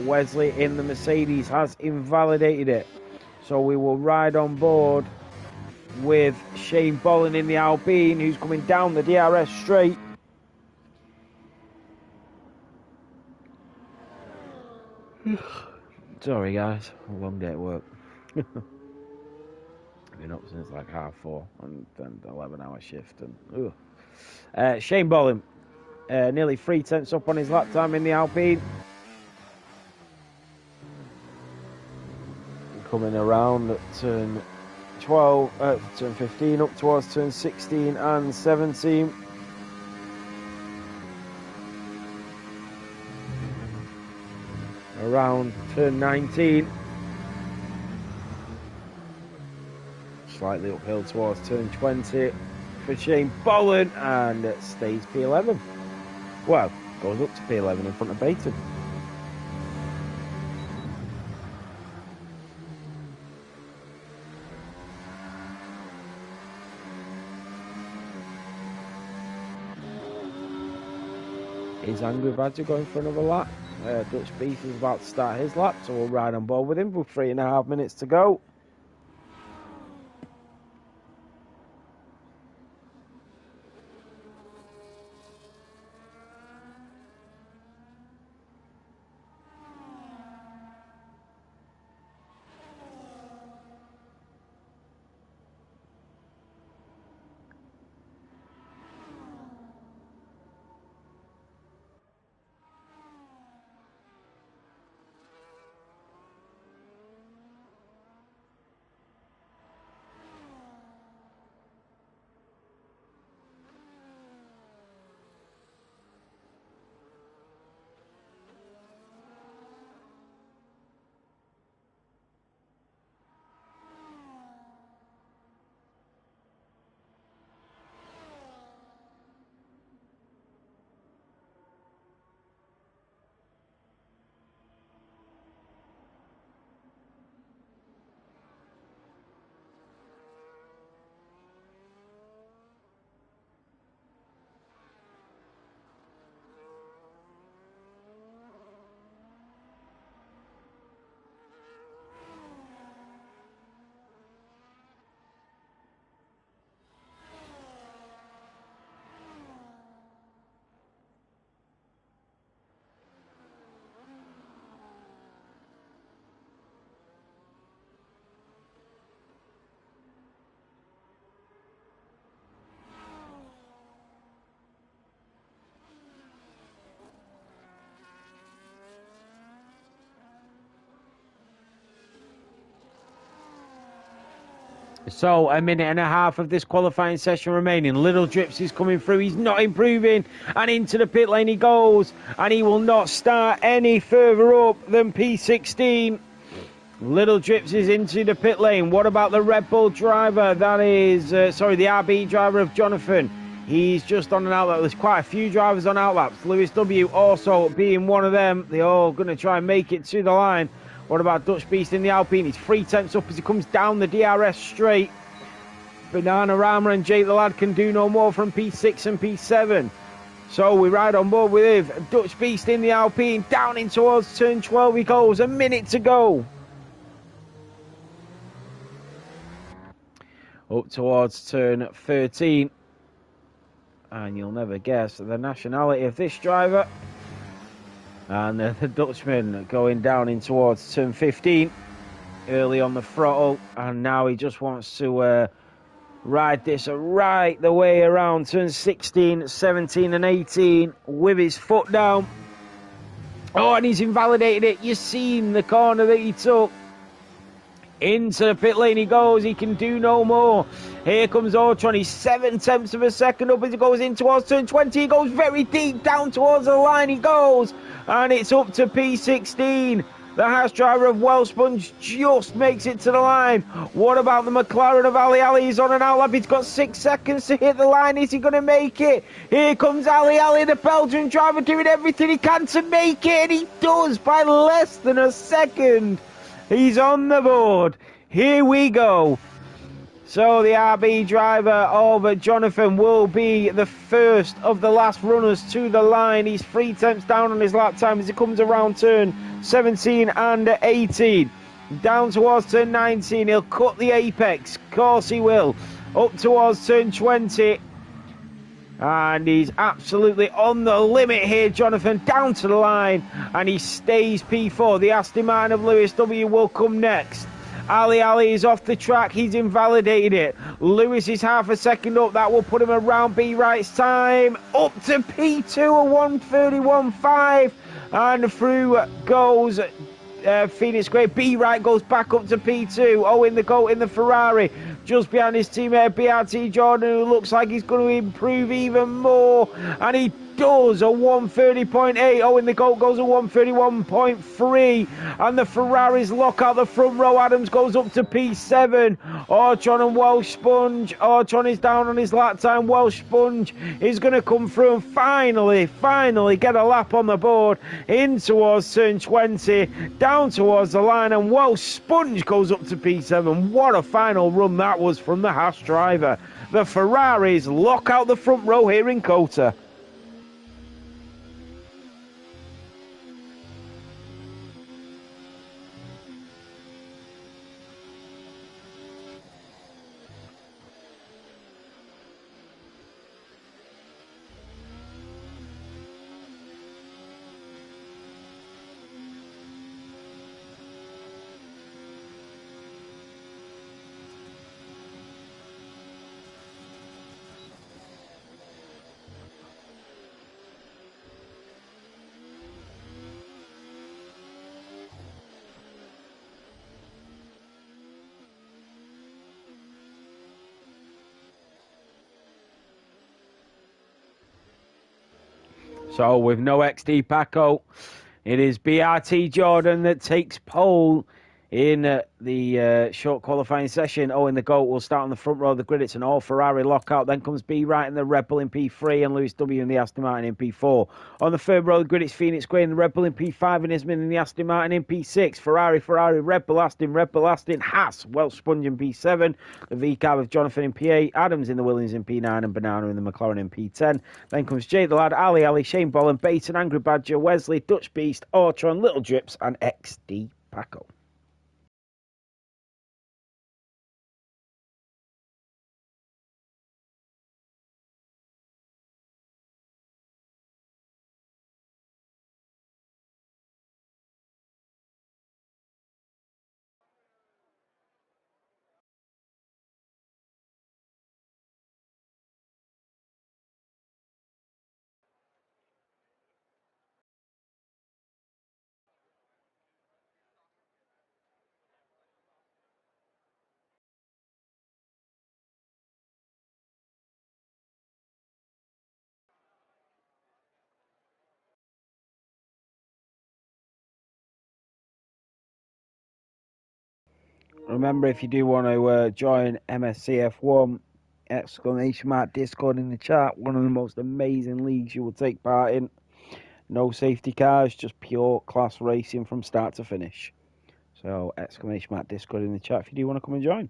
[SPEAKER 1] Wesley in the Mercedes has invalidated it. So we will ride on board with Shane Bolin in the Alpine, who's coming down the DRS straight. Sorry guys, a long day at work. Been up since like 4:30 and then 11-hour shift. And Shane Bolin, nearly 3/10 up on his lap time in the Alpine. Coming around at turn 12, turn 15, up towards turn 16 and 17. Around turn 19. Slightly uphill towards turn 20 for Shane Bolin, and it stays P11. Well, goes up to P11 in front of Baton. Is Angry Badger going for another lap? Dutch Beef is about to start his lap, so we'll ride on board with him with 3.5 minutes to go. So, a minute and a half of this qualifying session remaining. Little Drips is coming through. He's not improving. And into the pit lane he goes. And he will not start any further up than P16. Little Drips is into the pit lane. What about the Red Bull driver? That is, the RB driver of Jonathan. He's just on an outlap. There's quite a few drivers on outlaps. Lewis W also being one of them. They're all going to try and make it to the line. What about Dutch Beast in the Alpine? He's 3 tenths up as he comes down the DRS straight. Banana Rama and Jake the Lad can do no more from P6 and P7. So we ride on board with Dutch Beast in the Alpine. Down in towards turn 12 he goes. A minute to go. Up towards turn 13. And you'll never guess the nationality of this driver. And the Dutchman going down in towards turn 15. Early on the throttle. And now he just wants to ride this right the way around turn 16, 17 and 18 with his foot down. Oh, and he's invalidated it. You've seen the corner that he took. Into the pit lane he goes. He can do no more. Here comes Ortron. He's 7 tenths of a second up as he goes in towards turn 20. He goes very deep down towards the line. He goes. And it's up to P16. The Haas driver of Wellsponge just makes it to the line. What about the McLaren of Ali Ali? He's on an outlap. He's got 6 seconds to hit the line. Is he going to make it? Here comes Ali Ali, the Belgian driver, doing everything he can to make it. And he does by less than a second. He's on the board. Here we go. So the RB driver of Jonathan will be the first of the last runners to the line. He's 3 tenths down on his lap time as he comes around turn 17 and 18. Down towards turn 19. He'll cut the apex. Of course he will. Up towards turn 20. And he's absolutely on the limit here, Jonathan, down to the line. And he stays P4. The Aston Martin of Lewis W will come next. Ali Ali is off the track. He's invalidated it. Lewis is half a second up. That will put him around B Wright's time. Up to P2, a 1:31.5. And through goes Phoenix Gray. B Wright goes back up to P2. Owen the GOAT in the Ferrari. Just behind his teammate BRT Jordan, who looks like he's going to improve even more. And he does, a 1:30.8. Owen the GOAT goes a 1:31.3. And the Ferraris lock out the front row. Adams goes up to P7. Ortron and Welsh Sponge. Ortron is down on his lap time. Welsh Sponge is going to come through and finally get a lap on the board. In towards turn 20. Down towards the line. And Welsh Sponge goes up to P7. What a final run that was from the Haas driver. The Ferraris lock out the front row here in Kota. So with no XD Paco, it is BRT Jordan that takes pole in the short qualifying session. Owen the GOAT will start on the front row of the grid. It's an all Ferrari lockout. Then comes B Wright and the Red Bull in P3 and Lewis W in the Aston Martin in P4. On the third row of the grid, it's Phoenix Gray and the Red Bull in P5 and Isman in the Aston Martin in P6. Ferrari, Red Bull, Aston, Haas, Welsh Sponge in P7. The V-Cab of Jonathan in P8. Adams in the Williams in P9 and Banana in the McLaren in P10. Then comes Jay the Lad, Ali Ali, Shane Bolland, Baton, Angry Badger, Wesley, Dutch Beast, Ortron, Little Drips and XD Paco. Remember, if you do want to join MSC F1, exclamation mark Discord in the chat. One of the most amazing leagues you will take part in. No safety cars, just pure class racing from start to finish. So, exclamation mark Discord in the chat if you do want to come and join.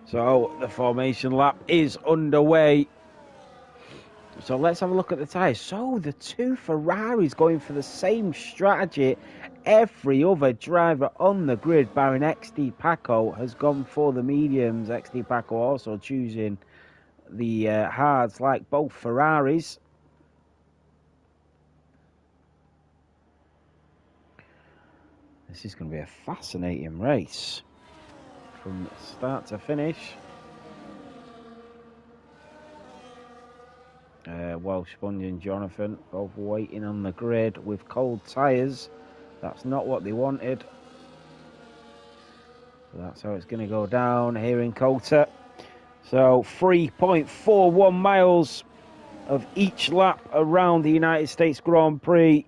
[SPEAKER 1] So the formation lap is underway. So let's have a look at the tyres. So the two Ferraris going for the same strategy. Every other driver on the grid, barring XD Paco, has gone for the mediums. XD Paco also choosing the hards like both Ferraris. This is going to be a fascinating race from start to finish. Welsh Sponge and Jonathan both waiting on the grid with cold tyres. That's not what they wanted. So that's how it's going to go down here in Coulter. So 3.41 miles of each lap around the United States Grand Prix.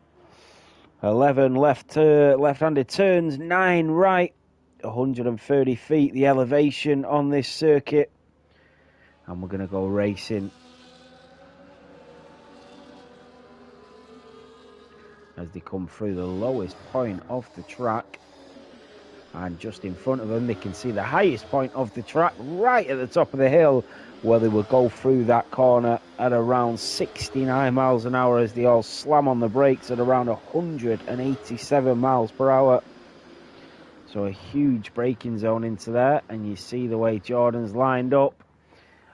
[SPEAKER 1] 11 left-handed turns, 9 right, 130 feet the elevation on this circuit. And we're going to go racing. As they come through the lowest point of the track. And just in front of them, they can see the highest point of the track right at the top of the hill, where they will go through that corner at around 69 miles an hour as they all slam on the brakes at around 187 miles per hour. So a huge braking zone into there, and you see the way Jordan's lined up.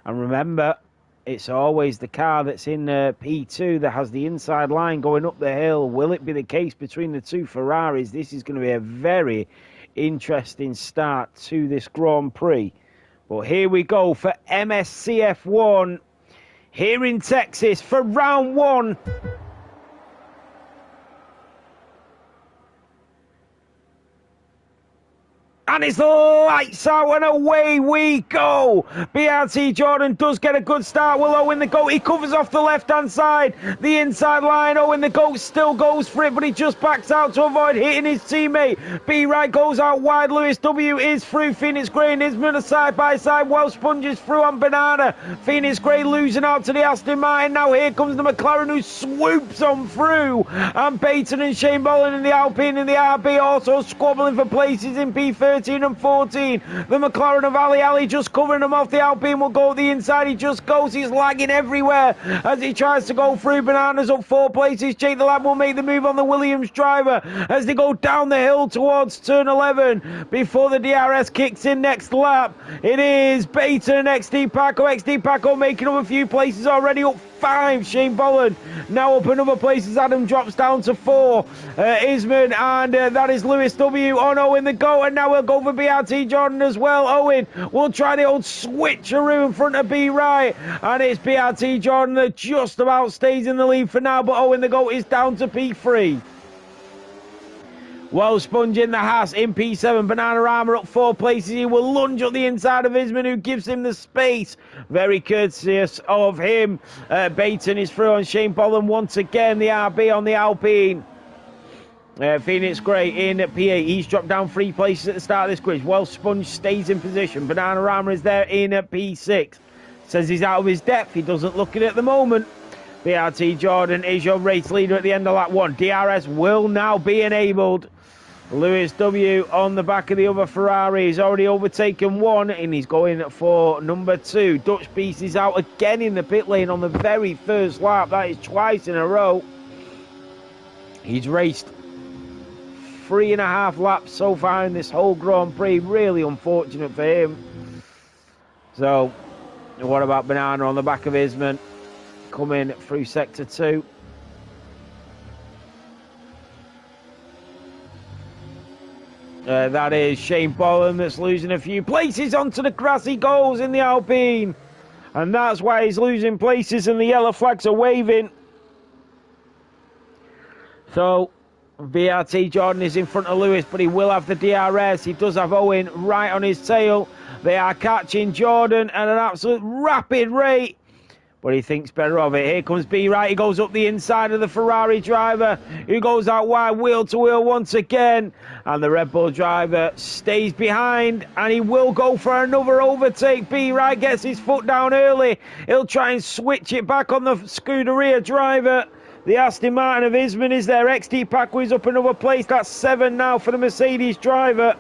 [SPEAKER 1] And remember, it's always the car that's in P2 that has the inside line going up the hill. Will it be the case between the two Ferraris? This is going to be a very interesting start to this Grand Prix. But here we go for MSC F1 here in Texas for round one. And it's lights out and away we go. BRT Jordan does get a good start. Will Owen the GOAT, he covers off the left-hand side. The inside line, Owen the GOAT still goes for it, but he just backs out to avoid hitting his teammate. B right goes out wide. Lewis W is through. Phoenix Gray and Isman are side by side. Welsh Sponge is through on Banana. Phoenix Gray losing out to the Aston Martin. Now here comes the McLaren who swoops on through. And Baton and Shane Bolin in the Alpine and the RB also squabbling for places in P13 and 14. The McLaren of Ali just covering him off. The Alpine will go the inside. He just goes. He's lagging everywhere as he tries to go through. Bananas up 4 places. Jake the Lad will make the move on the Williams driver as they go down the hill towards turn 11 before the DRS kicks in next lap. It is Baton and XD Paco. XD Paco making up a few places already, up 5. Shane Bolland now up another places. Adam drops down to 4. Isman and that is Lewis W. on Owen the GOAT, and now we'll go for BRT Jordan as well. Owen will try the old switcheroo in front of B right, and it's BRT Jordan that just about stays in the lead for now, but Owen the GOAT is down to P3. Welsh Sponge in the Haas in P7. Banana Armour up 4 places. He will lunge up the inside of Isman, who gives him the space. Very courteous of him. Baton is through on Shane Bolland once again. The RB on the Alpine. Phoenix Gray in at P8. He's dropped down 3 places at the start of this quiz. Welsh Sponge stays in position. Banana Armour is there in at P6. Says he's out of his depth. He doesn't look it at the moment. BRT Jordan is your race leader at the end of lap 1. DRS will now be enabled. Lewis W on the back of the other Ferrari. He's already overtaken 1 and he's going for number 2. Dutch Beast is out again in the pit lane on the very first lap. That is twice in a row. He's raced 3.5 laps so far in this whole Grand Prix. Really unfortunate for him. So, what about Banana on the back of Isman? Coming through Sector 2. That is Shane Bolland that's losing a few places onto the grass. He goes in the Alpine. And that's why he's losing places and the yellow flags are waving. So, BRT Jordan is in front of Lewis, but he will have the DRS. He does have Owen right on his tail. They are catching Jordan at an absolute rapid rate. But he thinks better of it. Here comes B right. He goes up the inside of the Ferrari driver, who goes out wide, wheel to wheel once again. And the Red Bull driver stays behind, and he will go for another overtake. B right gets his foot down early. He'll try and switch it back on the Scuderia driver. The Aston Martin of Isman is there. XD Paco is up another place. That's 7 now for the Mercedes driver.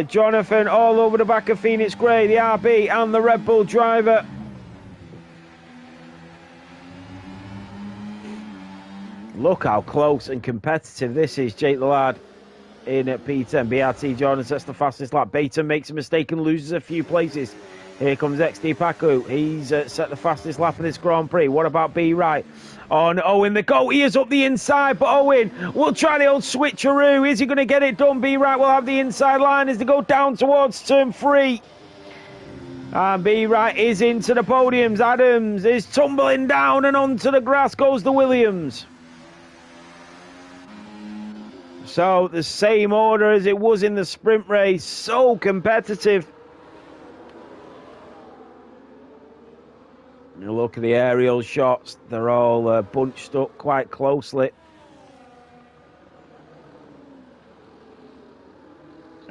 [SPEAKER 1] Jonathan all over the back of Phoenix Grey, the RB and the Red Bull driver. Look how close and competitive this is. Jake the Lad in at P10. BRT Jordan sets the fastest lap. Baton makes a mistake and loses a few places. Here comes XD Paco. He's set the fastest lap of this Grand Prix. What about B Right? On Owen the goat. He is up the inside, but Owen will try the old switcheroo. Is he going to get it done? B Right will have the inside line as they go down towards turn 3. And B Right is into the podiums. Adams is tumbling down and onto the grass goes the Williams. So the same order as it was in the sprint race. So competitive. You look at the aerial shots. They're all bunched up quite closely.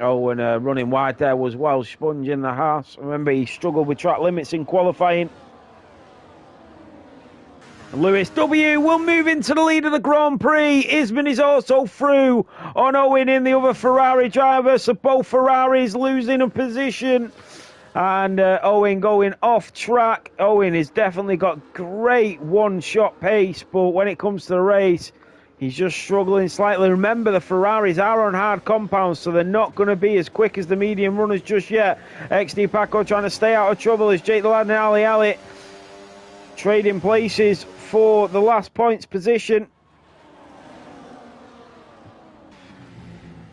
[SPEAKER 1] Oh, and running wide there was Welsh Sponge in the Haas. Remember, he struggled with track limits in qualifying. Lewis W will move into the lead of the Grand Prix. Isman is also through on Owen in the other Ferrari driver. So both Ferraris losing a position. And Owen going off track. Owen has definitely got great one-shot pace. But when it comes to the race, he's just struggling slightly. Remember, the Ferraris are on hard compounds, so they're not going to be as quick as the medium runners just yet. XD Paco trying to stay out of trouble as Jake the Lad and Ali trading places for the last points position.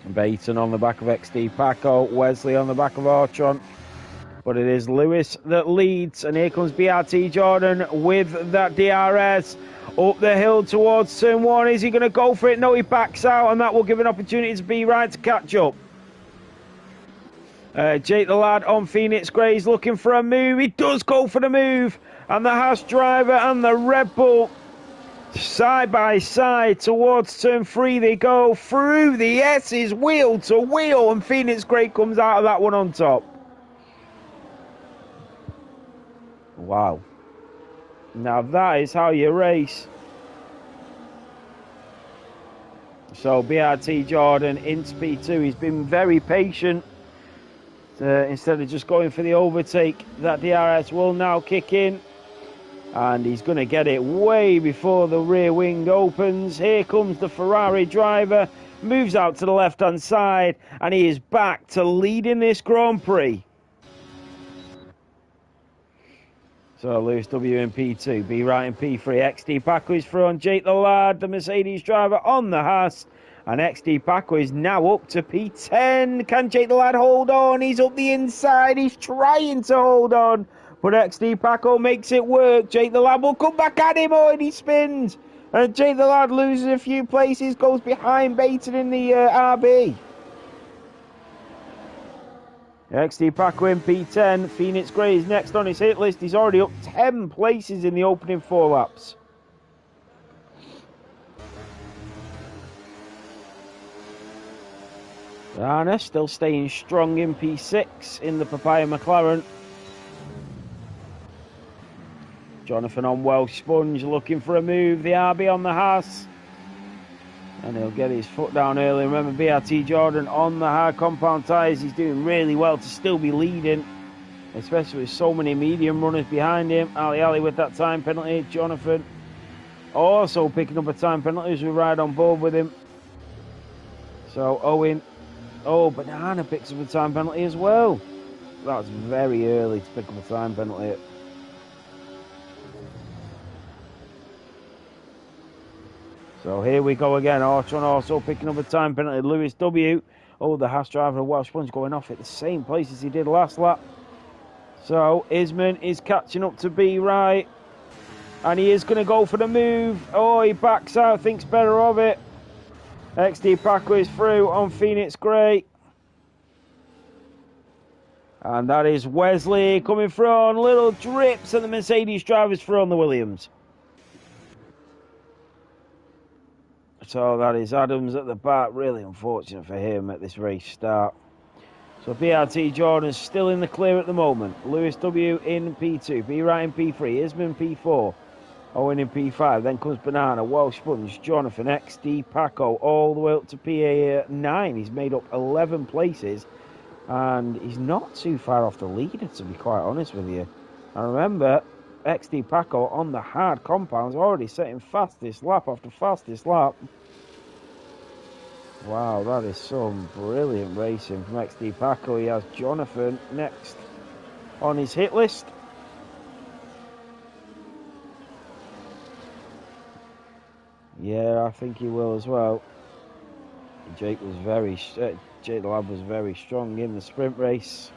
[SPEAKER 1] Baton on the back of XD Paco, Wesley on the back of Archon. But it is Lewis that leads, and here comes BRT Jordan with that DRS up the hill towards turn 1. Is he going to go for it? No, he backs out, and that will give an opportunity to B Right to catch up. Jake the Lad on Phoenix Grey is looking for a move. He does go for the move. And the Haas driver and the Red Bull side by side towards turn 3 they go through the S's wheel to wheel, and Phoenix Grey comes out of that one on top. Wow. Now that is how you race. So BRT Jordan into P2. He's been very patient. Instead of just going for the overtake, that DRS will now kick in. And he's going to get it way before the rear wing opens. Here comes the Ferrari driver. Moves out to the left-hand side. And he is back to leading this Grand Prix. So Lewis W in P2. B Right in P3. XD Paco is through on Jake the Lad, the Mercedes driver on the Haas. And XD Paco is now up to P10. Can Jake the Lad hold on? He's up the inside. He's trying to hold on. But XD Paco makes it work. Jake the Lad will come back at him. Oh, and he spins. And Jake the Lad loses a few places. Goes behind Baton in the RB. XD Paco in P10. Phoenix Grey is next on his hit list. He's already up 10 places in the opening 4 laps. Rana still staying strong in P6 in the Papaya McLaren. Jonathan on Welsh Sponge looking for a move. The RB on the Haas. And he'll get his foot down early. Remember, BRT Jordan on the hard compound tyres. He's doing really well to still be leading, especially with so many medium runners behind him. Ali with that time penalty. Jonathan also picking up a time penalty as we ride on board with him. So Owen. Oh, Banana picks up a time penalty as well. That's very early to pick up a time penalty. So here we go again. Ortron also picking up a time penalty. Lewis W. Oh, the Haas driver of Welsh Sponge going off at the same place as he did last lap. So Isman is catching up to B Right. And he is going to go for the move. Oh, he backs out, thinks better of it. XD Paco is through on Phoenix Grey. And that is Wesley coming through on little drips, and the Mercedes drivers through on the Williams. So that is Adams at the back. Really unfortunate for him at this race start. So BRT Jordan's still in the clear at the moment. Lewis W in P2. B Right in P3. Isman P4. Owen in P5. Then comes Banana, Welsh Sponge, Jonathan, XD Paco, all the way up to PA9. He's made up 11 places. And he's not too far off the leader, to be quite honest with you. And remember, XD Paco on the hard compounds already setting fastest lap after fastest lap. Wow, that is some brilliant racing from XD Paco. He has Jonathan next on his hit list. Yeah, I think he will as well. Jake the lad was very strong in the sprint race.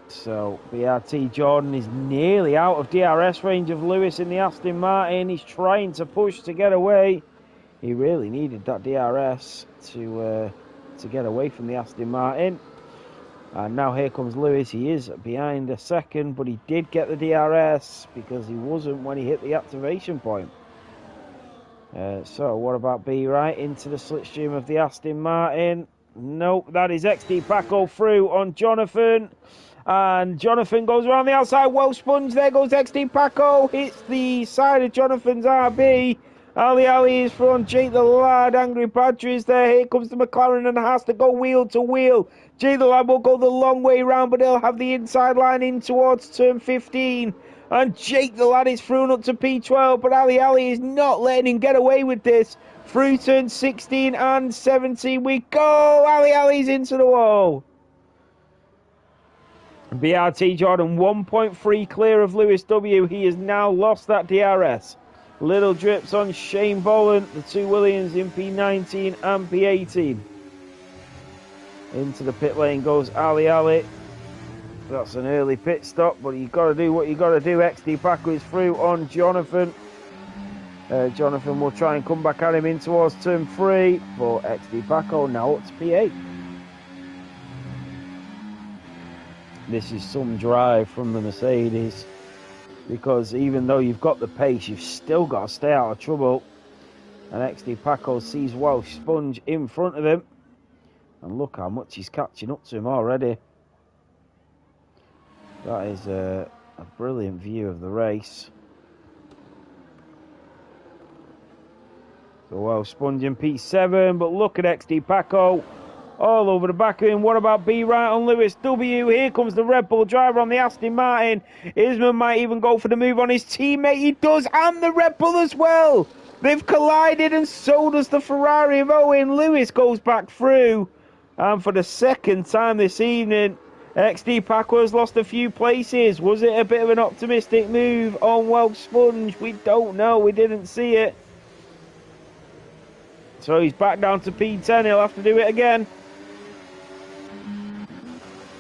[SPEAKER 1] So BRT Jordan is nearly out of DRS range of Lewis in the Aston Martin. He's trying to push to get away. He really needed that DRS to get away from the Aston Martin. And now here comes Lewis. He is behind a second, but he did get the DRS because he wasn't when he hit the activation point. So what about B right into the slipstream of the Aston Martin? Nope, that is XD Paco through on Jonathan. And Jonathan goes around the outside. Well sponged. There goes XD Paco. Hits the side of Jonathan's RB. Ali is from Jake the Lad. Angry Badger is there. Here comes the McLaren and has to go wheel to wheel. Jake the Lad will go the long way round, but he'll have the inside line in towards turn 15. And Jake the Lad is thrown up to P12, but Ali is not letting him get away with this. Through turn 16 and 17 we go. Ali's into the wall. BRT Jordan 1.3 clear of Lewis W. He has now lost that DRS. Little drips on Shane Boland, the two Williams in P19 and P18. Into the pit lane goes Ali. That's an early pit stop, but you've got to do what you've got to do. XD Paco is through on Jonathan. Jonathan will try and come back at him in towards turn 3, but XD Paco now up to P8. This is some drive from the Mercedes, because even though you've got the pace, you've still got to stay out of trouble. And XD Paco sees Welsh Sponge in front of him, and look how much he's catching up to him already. That is a brilliant view of the race. So Welsh Sponge in P7, but look at XD Paco all over the back of him. What about B right on Lewis W? Here comes the Red Bull driver on the Aston Martin. Isman might even go for the move on his teammate. He does, and the Red Bull as well. They've collided, and so does the Ferrari of Owen. Lewis goes back through, and for the second time this evening, XD Paco has lost a few places. Was it a bit of an optimistic move on Welsh Sponge? We don't know. We didn't see it. So he's back down to P10. He'll have to do it again.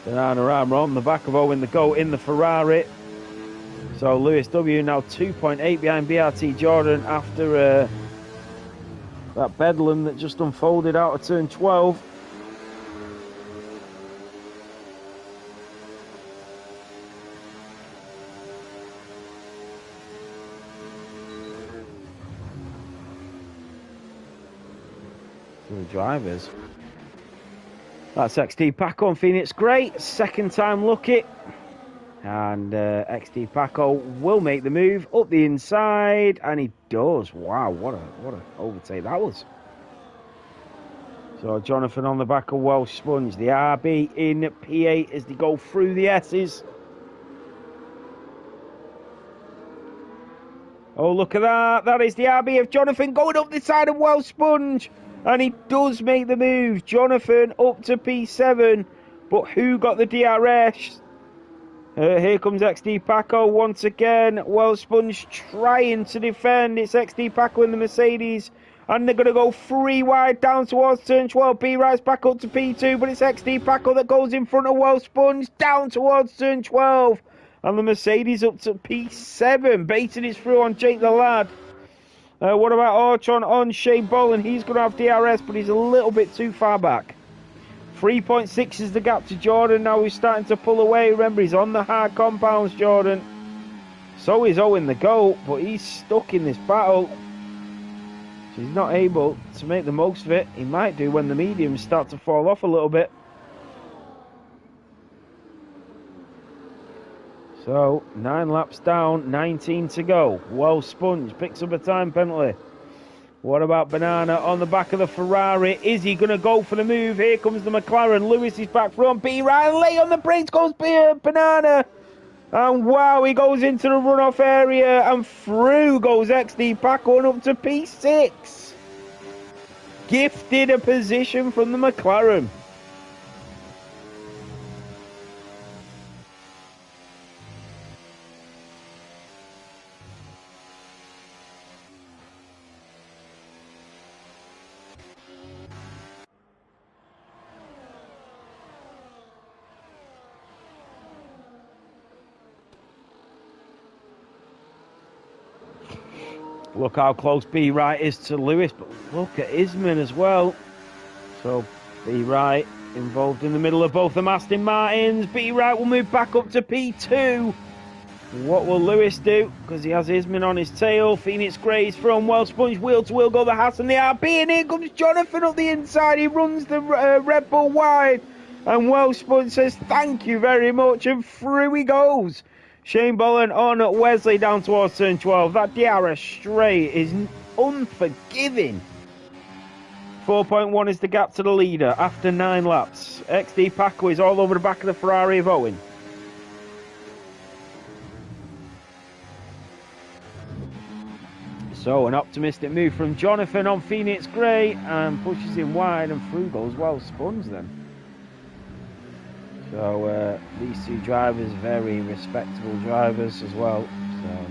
[SPEAKER 1] Banana Armour on the back of Owen the Goat in the Ferrari. So Lewis W now 2.8 behind BRT Jordan after that bedlam that just unfolded out of turn 12. The drivers. That's XD Paco and Phoenix Great. Second time lucky. And XD Paco will make the move up the inside. And he does. Wow, what a overtake that was. So Jonathan on the back of Welsh Sponge. The RB in P8 as they go through the S's. Oh, look at that. That is the RB of Jonathan going up the side of Welsh Sponge. And he does make the move. Jonathan up to P7. But who got the DRS? Here comes XD Paco once again. Welsh Sponge trying to defend. It's XD Paco in the Mercedes. And they're going to go 3 wide down towards turn 12. B rides back up to P2. But it's XD Paco that goes in front of Welsh Sponge down towards turn 12. And the Mercedes up to P7. Baiting is through on Jake the Lad. What about Orchon on Shane Boland? He's going to have DRS, but he's a little bit too far back. 3.6 is the gap to Jordan. Now he's starting to pull away. Remember, he's on the hard compounds, Jordan. So is Owen the Goat, but he's stuck in this battle. So he's not able to make the most of it. He might do when the mediums start to fall off a little bit. So, 9 laps down, 19 to go. Welsh Sponge picks up a time penalty. What about Banana on the back of the Ferrari? Is he going to go for the move? Here comes the McLaren. Lewis is back front. B right late on the brakes goes Banana. And wow, he goes into the runoff area. And through goes XD Paco and up to P6. Gifted a position from the McLaren. Look how close B right is to Lewis, but look at Isman as well. So B right involved in the middle of both the Aston Martins. B right will move back up to P2. What will Lewis do? Because he has Isman on his tail. Phoenix Grey's from well sponged wheel to wheel go the Haas and the RB, and here comes Jonathan up the inside. He runs the Red Bull wide, and well sponged says thank you very much, and through he goes. Shane Bolland on Wesley down towards turn 12. That DRS straight is unforgiving. 4.1 is the gap to the leader after 9 laps. XD Paco is all over the back of the Ferrari of Owen. So an optimistic move from Jonathan on Phoenix Grey and pushes him wide, and through goes well Spuns then. So these two drivers, very respectable drivers as well. So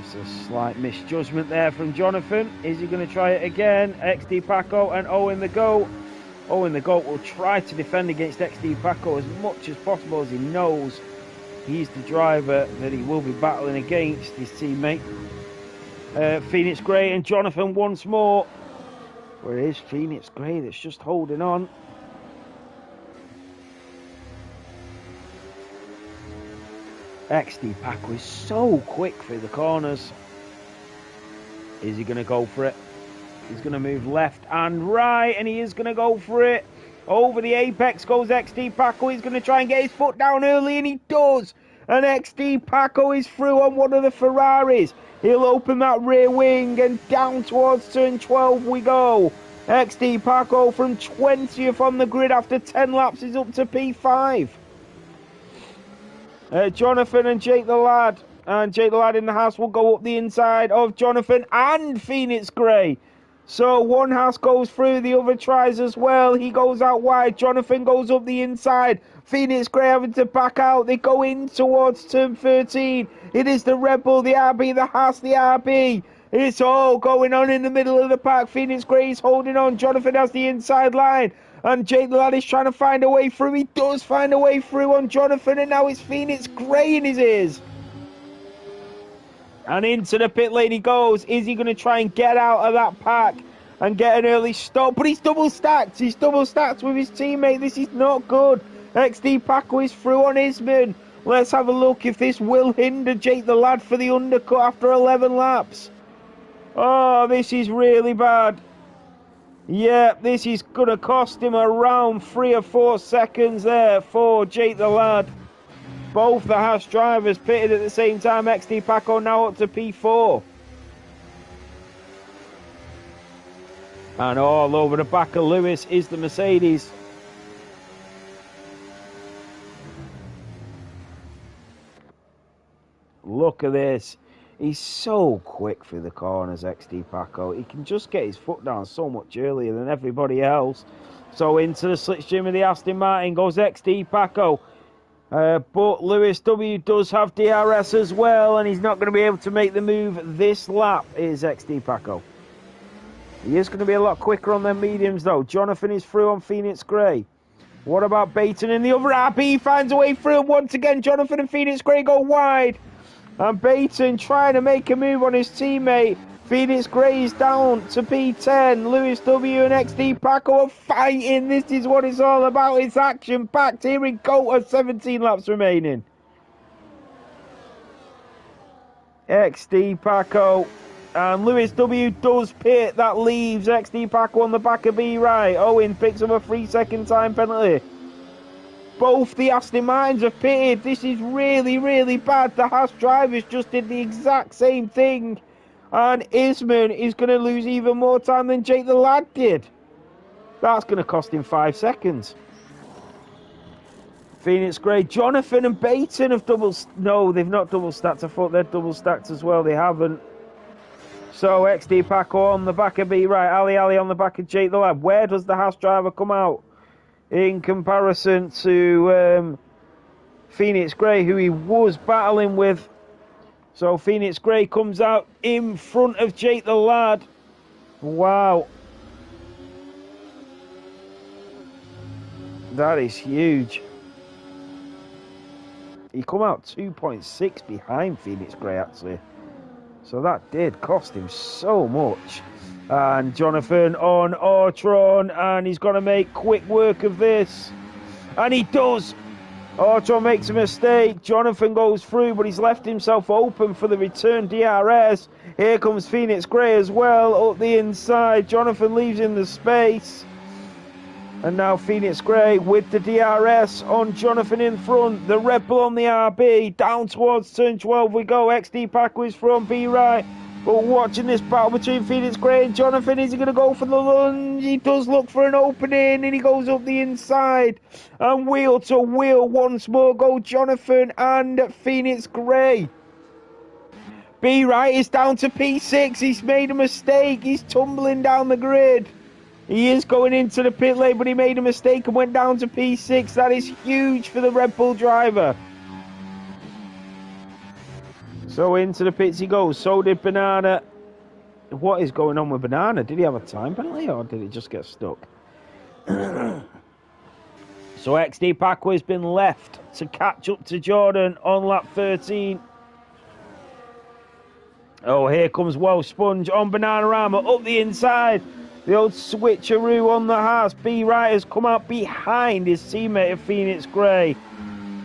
[SPEAKER 1] just a slight misjudgment there from Jonathan. Is he going to try it again? XD Paco and Owen the GOAT. Owen the GOAT will try to defend against XD Paco as much as possible, as he knows he's the driver that he will be battling against, his teammate. Phoenix Grey and Jonathan once more. Where is Phoenix Grey that's just holding on? XD Paco is so quick through the corners. Is he going to go for it? He's going to move left and right, and he is going to go for it. Over the apex goes XD Paco. He's going to try and get his foot down early, and he does. And XD Paco is through on one of the Ferraris. He'll open that rear wing, and down towards turn 12 we go. XD Paco from 20th on the grid after 10 laps is up to P5. Jonathan and Jake the Lad. And Jake the Lad in the house will go up the inside of Jonathan and Phoenix Grey. So one house goes through, the other tries as well. He goes out wide. Jonathan goes up the inside. Phoenix Grey having to back out. They go in towards turn 13. It is the Red Bull, the RB, the Haas, the RB. It's all going on in the middle of the pack. Phoenix Grey is holding on. Jonathan has the inside line. And Jake the Lad is trying to find a way through. He does find a way through on Jonathan. And now it's Phoenix Grey in his ears. And into the pit lane he goes. Is he going to try and get out of that pack and get an early stop? But he's double stacked. He's double stacked with his teammate. This is not good. XD Paco is through on Isman. Let's have a look if this will hinder Jake the Lad for the undercut after 11 laps. Oh, this is really bad. Yeah, this is going to cost him around 3 or 4 seconds there for Jake the Lad. Both the Haas drivers pitted at the same time. XD Paco now up to P4. And all over the back of Lewis is the Mercedes. Look at this. He's so quick through the corners, XD Paco. He can just get his foot down so much earlier than everybody else. So into the slipstream of the Aston Martin goes XD Paco. But Lewis W does have DRS as well, and he's not going to be able to make the move this lap, is XD Paco. He is going to be a lot quicker on them mediums, though. Jonathan is through on Phoenix Grey. What about Baton in the other RP? Finds a way through, and once again, Jonathan and Phoenix Grey go wide. And Baton trying to make a move on his teammate. Phoenix Grey is down to P10. Lewis W and XD Paco are fighting. This is what it's all about. It's action-packed here in Kota. 17 laps remaining. XD Paco and Lewis W does pit. That leaves XD Paco on the back of B right. Owen picks up a 3-second time penalty. Both the Aston Martins have pitted. This is really, really bad. The Haas drivers just did the exact same thing And Isman is going to lose even more time than Jake the Lad did. That's going to cost him 5 seconds. Phoenix Grey, Jonathan and Baton have double... No, they've not double stacked. I thought they'd double stacked as well. They haven't. So XD Paco on the back of B right. Ali on the back of Jake the Lad. Where does the Haas driver come out in comparison to Phoenix Grey, who he was battling with? So Phoenix Grey comes out in front of Jake the Lad. Wow. That is huge. He come out 2.6 behind Phoenix Grey, actually. So that did cost him so much. And Jonathan on Ortron, and he's going to make quick work of this. And he does. Ortron makes a mistake. Jonathan goes through, but he's left himself open for the return DRS. Here comes Phoenix Grey as well, up the inside. Jonathan leaves in the space. And now Phoenix Grey with the DRS on Jonathan in front. The Red Bull on the RB. Down towards turn 12 we go. XD Paco is from B right. But watching this battle between Phoenix Grey and Jonathan. Is he going to go for the lunge? He does look for an opening. And he goes up the inside. And wheel to wheel once more go Jonathan and Phoenix Grey. B right is down to P6. He's made a mistake. He's tumbling down the grid. He is going into the pit lane, but he made a mistake and went down to P6. That is huge for the Red Bull driver. So into the pits he goes. So did Banana. What is going on with Banana? Did he have a time penalty or did it just get stuck? So XD Paco has been left to catch up to Jordan on lap 13. Oh, here comes Welsh Sponge on Bananarama up the inside. The old switcheroo on the Haas. B right has come out behind his teammate of Phoenix Grey.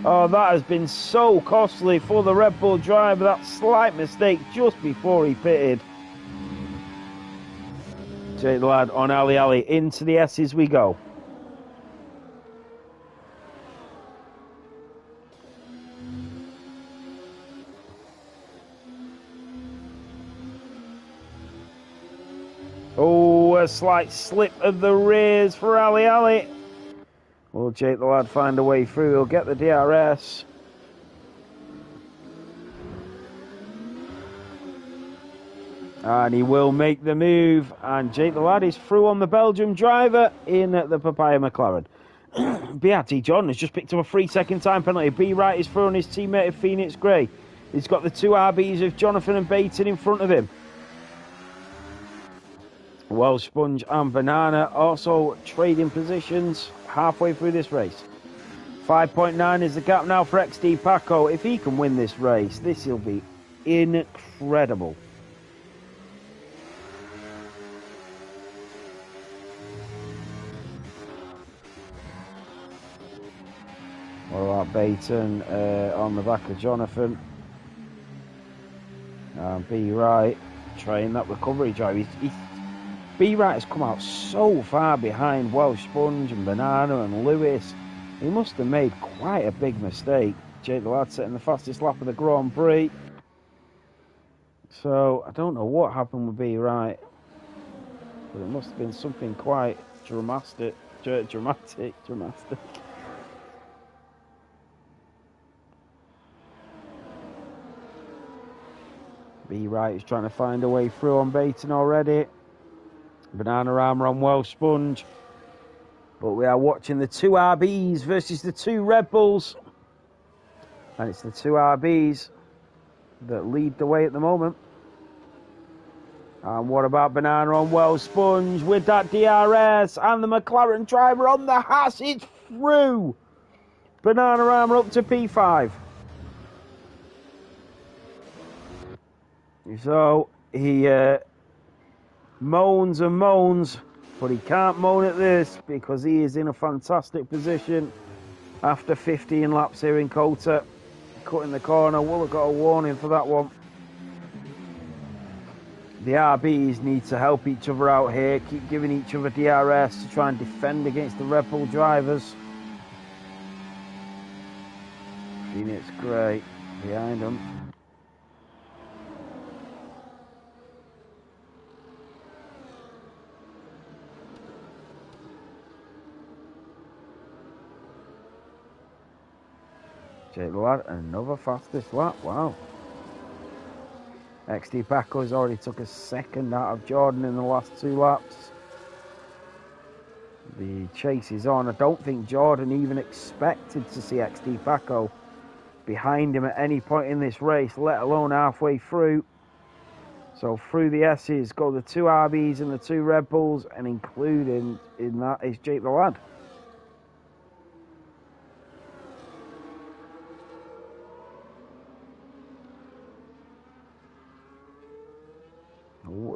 [SPEAKER 1] Oh, that has been so costly for the Red Bull driver. That slight mistake just before he pitted. Jake the Lad on Ali. Into the S's we go. Oh, a slight slip of the rears for Ali. Will Jake the Lad find a way through? He'll get the DRS. And he will make the move. And Jake the Lad is through on the Belgium driver in the Papaya McLaren. Beatty John has just picked up a 3-second time penalty. B right is through on his teammate of Phoenix Grey. He's got the two RBs of Jonathan and Baton in front of him. Welsh Sponge and Banana also trading positions halfway through this race. 5.9 is the gap now for XD Paco. If he can win this race, this will be incredible. What about Baton on the back of Jonathan? And B right trying that recovery drive. B right has come out so far behind Welsh Sponge and Banana and Lewis. He must have made quite a big mistake. Jake the Lad setting the fastest lap of the Grand Prix. So I don't know what happened with B right, but it must have been something quite dramatic. B right is trying to find a way through on Baton already. Bananarama on Welsh Sponge. But we are watching the two RBs versus the two Red Bulls. And it's the two RBs that lead the way at the moment. And what about Banana on Welsh Sponge with that DRS and the McLaren driver on the Haas? It's through. Bananarama up to P5. So he moans and moans, but he can't moan at this because he is in a fantastic position after 15 laps here in Kota. Cutting the corner, will have got a warning for that one. The RBs need to help each other out here, keep giving each other DRS to try and defend against the Red Bull drivers. Phoenix Grey behind them. Jake the Lad, another fastest lap. Wow. XD Paco has already took a second out of Jordan in the last 2 laps. The chase is on. I don't think Jordan even expected to see XD Paco behind him at any point in this race, let alone halfway through. So through the S's go the 2 RBs and the 2 Red Bulls, and including in that is Jake the Lad.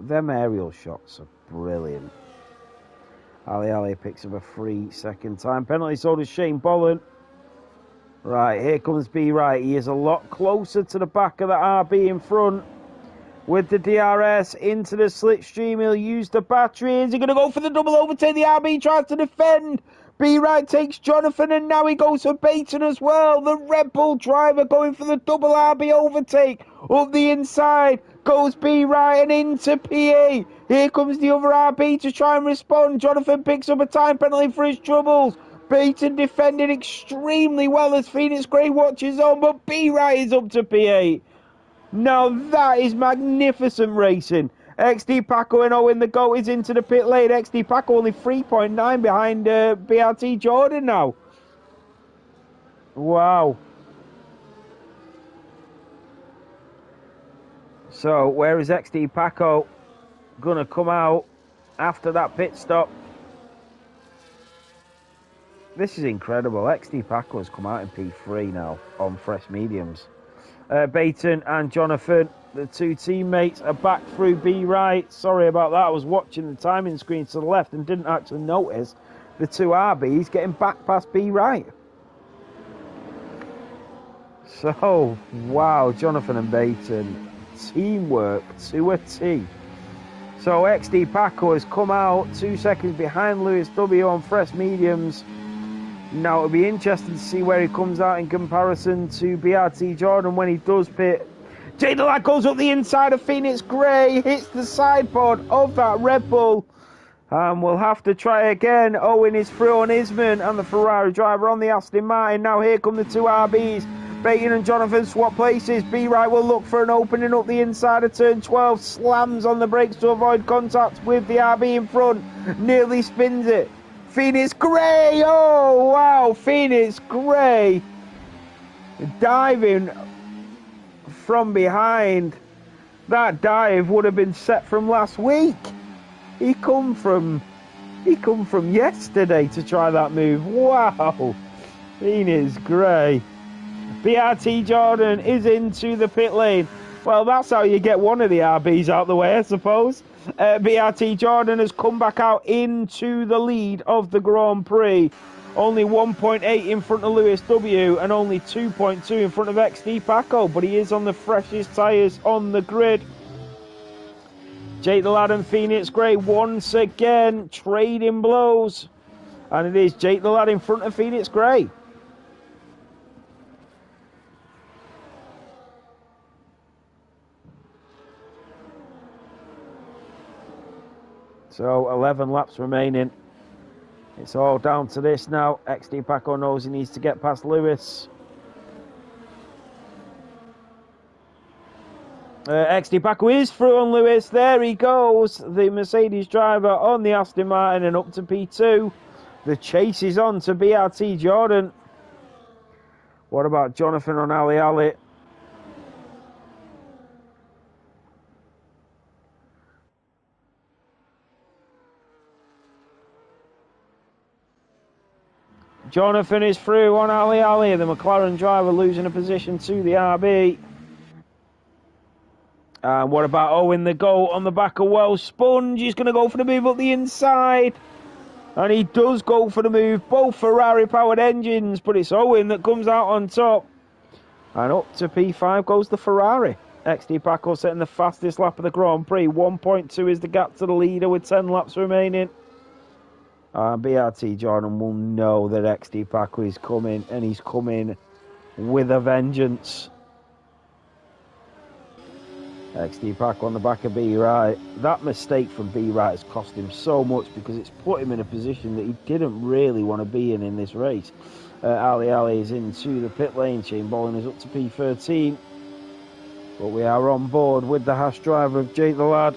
[SPEAKER 1] Them aerial shots are brilliant. Ali picks up a 3-second time penalty, so does Shane Bolland. Right, here comes B. Wright. He is a lot closer to the back of the RB in front. With the DRS into the slipstream, he'll use the battery. Is he going to go for the double overtake? The RB tries to defend. B. Wright takes Jonathan, and now he goes for Baton as well. The Red Bull driver going for the double RB overtake. Up the inside goes B. Wright and into PA. Here comes the other RB to try and respond. Jonathan picks up a time penalty for his troubles. Baton defending extremely well as Phoenix Gray watches on, but B. Wright is up to P8. Now that is magnificent racing. XD Paco and Owen the GOAT is into the pit lane. XD Paco only 3.9 behind BRT Jordan now. Wow. So where is XD Paco going to come out after that pit stop? This is incredible. XD Paco has come out in P3 now on fresh mediums. Baton and Jonathan, the 2 teammates, are back through B. Wright. Sorry about that. I was watching the timing screen to the left and didn't actually notice the 2 RBs getting back past B. Wright. So, wow, Jonathan and Baton, teamwork to a T. So XD Paco has come out 2 seconds behind Lewis W on fresh mediums. Now it'll be interesting to see where he comes out in comparison to BRT Jordan when he does pit. Jay the Lad goes up the inside of Phoenix Gray, hits the side pod of that Red Bull. And we'll have to try again. Owen is through on Isman and the Ferrari driver on the Aston Martin. Now here come the 2 RBs. Baton and Jonathan swap places. B. Wright will look for an opening up the inside of turn 12. Slams on the brakes to avoid contact with the RB in front. Nearly spins it. Phoenix Gray, oh wow, Phoenix Gray diving from behind. That dive would have been set from last week. He come from yesterday to try that move. Wow, Phoenix Gray. BRT Jordan is into the pit lane. Well, that's how you get one of the RBs out the way, I suppose. BRT Jordan has come back out into the lead of the Grand Prix. Only 1.8 in front of Lewis W and only 2.2 in front of XD Paco, but he is on the freshest tyres on the grid. Jake the Lad and Phoenix Gray once again trading blows. And it is Jake the Lad in front of Phoenix Gray. So 11 laps remaining. It's all down to this now. XD Paco knows he needs to get past Lewis. XD Paco is through on Lewis. There he goes. The Mercedes driver on the Aston Martin and up to P2. The chase is on to BRT Jordan. What about Jonathan on Ali? Jonathan is through on Ali, the McLaren driver losing a position to the RB. And what about Owen the GOAT on the back of Welsh Sponge? He's going to go for the move up the inside. And he does go for the move. Both Ferrari-powered engines, but it's Owen that comes out on top. And up to P5 goes the Ferrari. XD Paco setting the fastest lap of the Grand Prix. 1.2 is the gap to the leader with 10 laps remaining. BRT Jordan will know that XD Paco is coming, and he's coming with a vengeance. XD Paco on the back of B. Wright. That mistake from B. Wright has cost him so much because it's put him in a position that he didn't really want to be in this race. Ali is into the pit lane. Shane Bolin is up to P13. But we are on board with the Haas driver of Jake the Lad.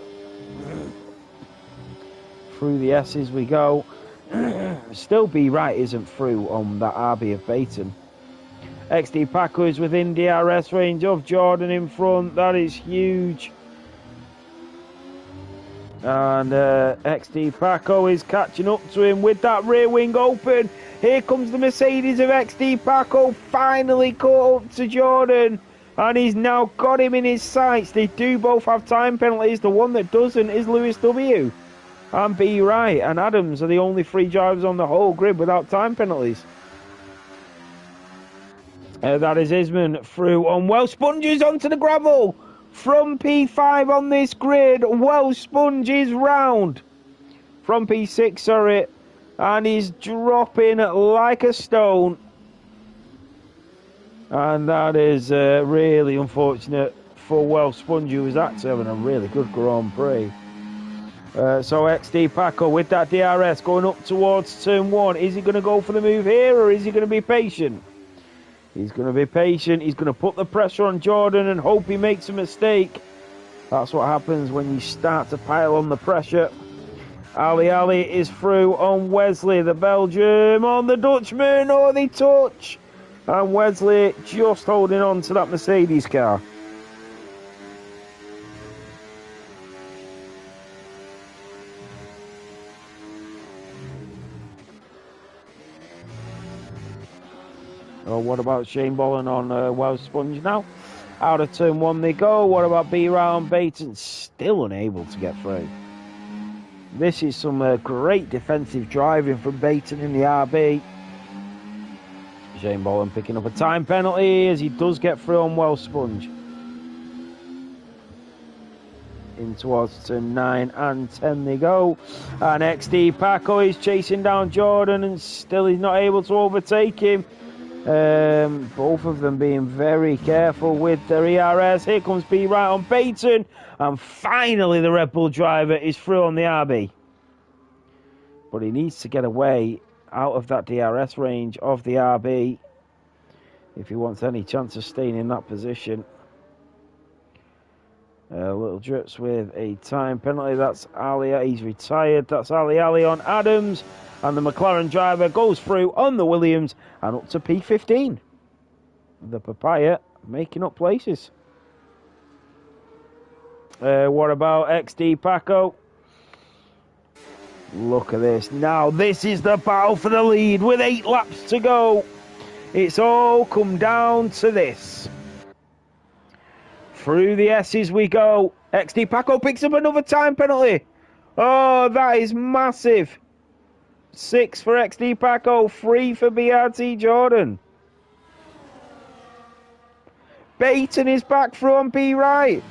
[SPEAKER 1] Through the S's we go. Still Be Right isn't through on that RB of Baton. XD Paco is within DRS range of Jordan in front. That is huge. And XD Paco is catching up to him with that rear wing open. Here comes the Mercedes of XD Paco, finally caught up to Jordan. And he's now got him in his sights. They do both have time penalties. The one that doesn't is Lewis W. And Be Right and Adams are the only 3 drivers on the whole grid without time penalties. That is Isman through on Welsh Sponges onto the gravel. From P5 on this grid, Welsh Sponge is round. From P6, sorry. And he's dropping like a stone. And that is really unfortunate for Welsh Sponge, who was actually having a really good Grand Prix. So XD Paco with that DRS going up towards turn 1. Is he going to go for the move here, or is he going to be patient? He's going to be patient. He's going to put the pressure on Jordan and hope he makes a mistake. That's what happens when you start to pile on the pressure. Ali is through on Wesley, the Belgium, on the Dutchman. Oh, they touch. And Wesley just holding on to that Mercedes car. Oh, what about Shane Bolin on Welsh Sponge now? Out of turn 1 they go. What about B round Baton? Still unable to get through. This is some great defensive driving from Baton in the RB. Shane Bolin picking up a time penalty as he does get through on Welsh Sponge. In towards turn 9 and 10 they go. And XD Paco is chasing down Jordan and still he's not able to overtake him. Both of them being very careful with their ERS. Here comes B right on Baton. And finally the Red Bull driver is through on the RB. But he needs to get away out of that DRS range of the RB if he wants any chance of staying in that position. Little drips with a time penalty. That's Ali. He's retired. That's Ali on Adams. And the McLaren driver goes through on the Williams and up to P15. The Papaya making up places. What about XD Paco? Look at this. Now this is the battle for the lead with 8 laps to go. It's all come down to this. Through the S's we go. XD Paco picks up another time penalty. Oh, that is massive. 6 for XD Paco, 3 for BRT Jordan. Baton is back through on B right.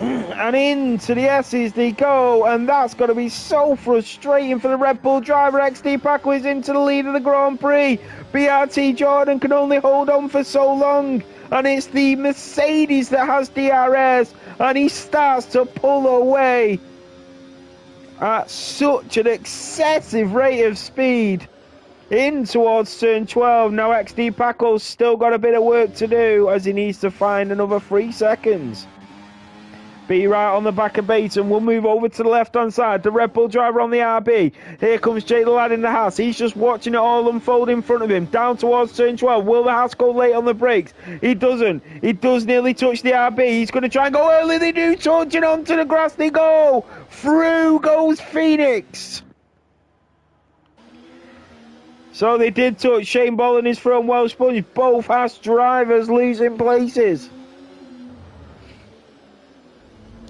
[SPEAKER 1] And into the S's they go, and that's got to be so frustrating for the Red Bull driver. XD Paco is into the lead of the Grand Prix. BRT Jordan can only hold on for so long, and it's the Mercedes that has DRS, and he starts to pull away at such an excessive rate of speed in towards turn 12. Now XD Paco's still got a bit of work to do as he needs to find another 3 seconds. Be right on the back of Baton. We'll move over to the left-hand side. The Red Bull driver on the RB. Here comes Jay the Lad in the Haas. He's just watching it all unfold in front of him. Down towards turn 12. Will the Haas go late on the brakes? He doesn't. He does nearly touch the RB. He's going to try and go early. They do. Touching onto the grass. They go. Through goes Phoenix. So they did touch. Shane Bolin is from Welsh Sponge. Both Haas drivers losing places.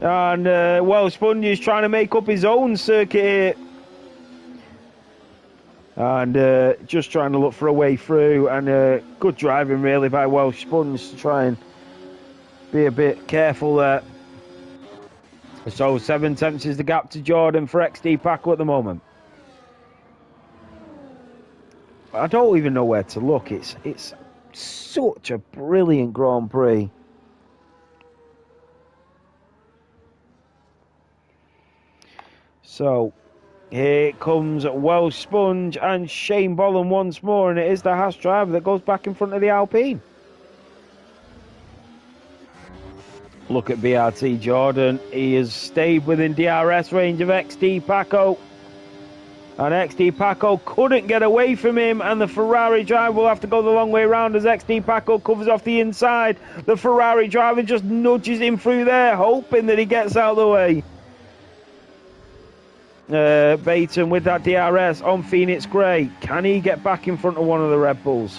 [SPEAKER 1] And Welsh Sponge is trying to make up his own circuit here. And just trying to look for a way through. And good driving really by Welsh Sponge to try and be a bit careful there. So 7 tenths is the gap to Jordan for XD Paco at the moment. I don't even know where to look. It's such a brilliant Grand Prix. So, Here comes Welsh Sponge and Shane Bolland once more, and it is the Haas driver that goes back in front of the Alpine. Look at BRT Jordan. He has stayed within DRS range of XD Paco. And XD Paco couldn't get away from him, and the Ferrari driver will have to go the long way round as XD Paco covers off the inside. The Ferrari driver just nudges him through there, hoping that he gets out of the way. Baton with that DRS on Phoenix Grey. Can he get back in front of one of the Red Bulls?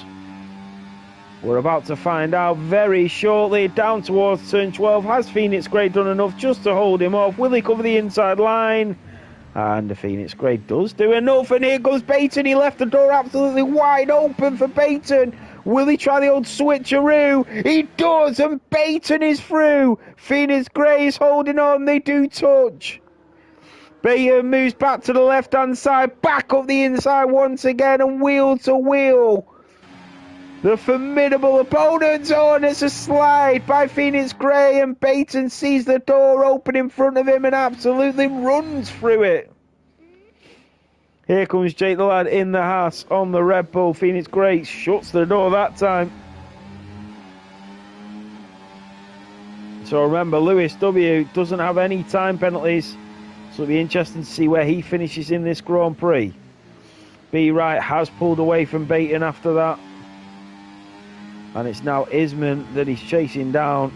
[SPEAKER 1] We're about to find out very shortly. Down towards turn 12. Has Phoenix Grey done enough just to hold him off? Will he cover the inside line? And the Phoenix Grey does do enough. And here goes Baton. He left the door absolutely wide open for Baton. Will he try the old switcheroo? He does. And Baton is through. Phoenix Grey is holding on. They do touch. Baton moves back to the left-hand side, back up the inside once again, and wheel to wheel. The formidable opponent. Oh, and it's a slide by Phoenix Grey, and Baton sees the door open in front of him and absolutely runs through it. Here comes Jake the Lad in the Haas on the Red Bull. Phoenix Grey shuts the door that time. So remember, Lewis W doesn't have any time penalties. So it'll be interesting to see where he finishes in this Grand Prix. B. Wright has pulled away from Baton after that. And it's now Isman that he's chasing down.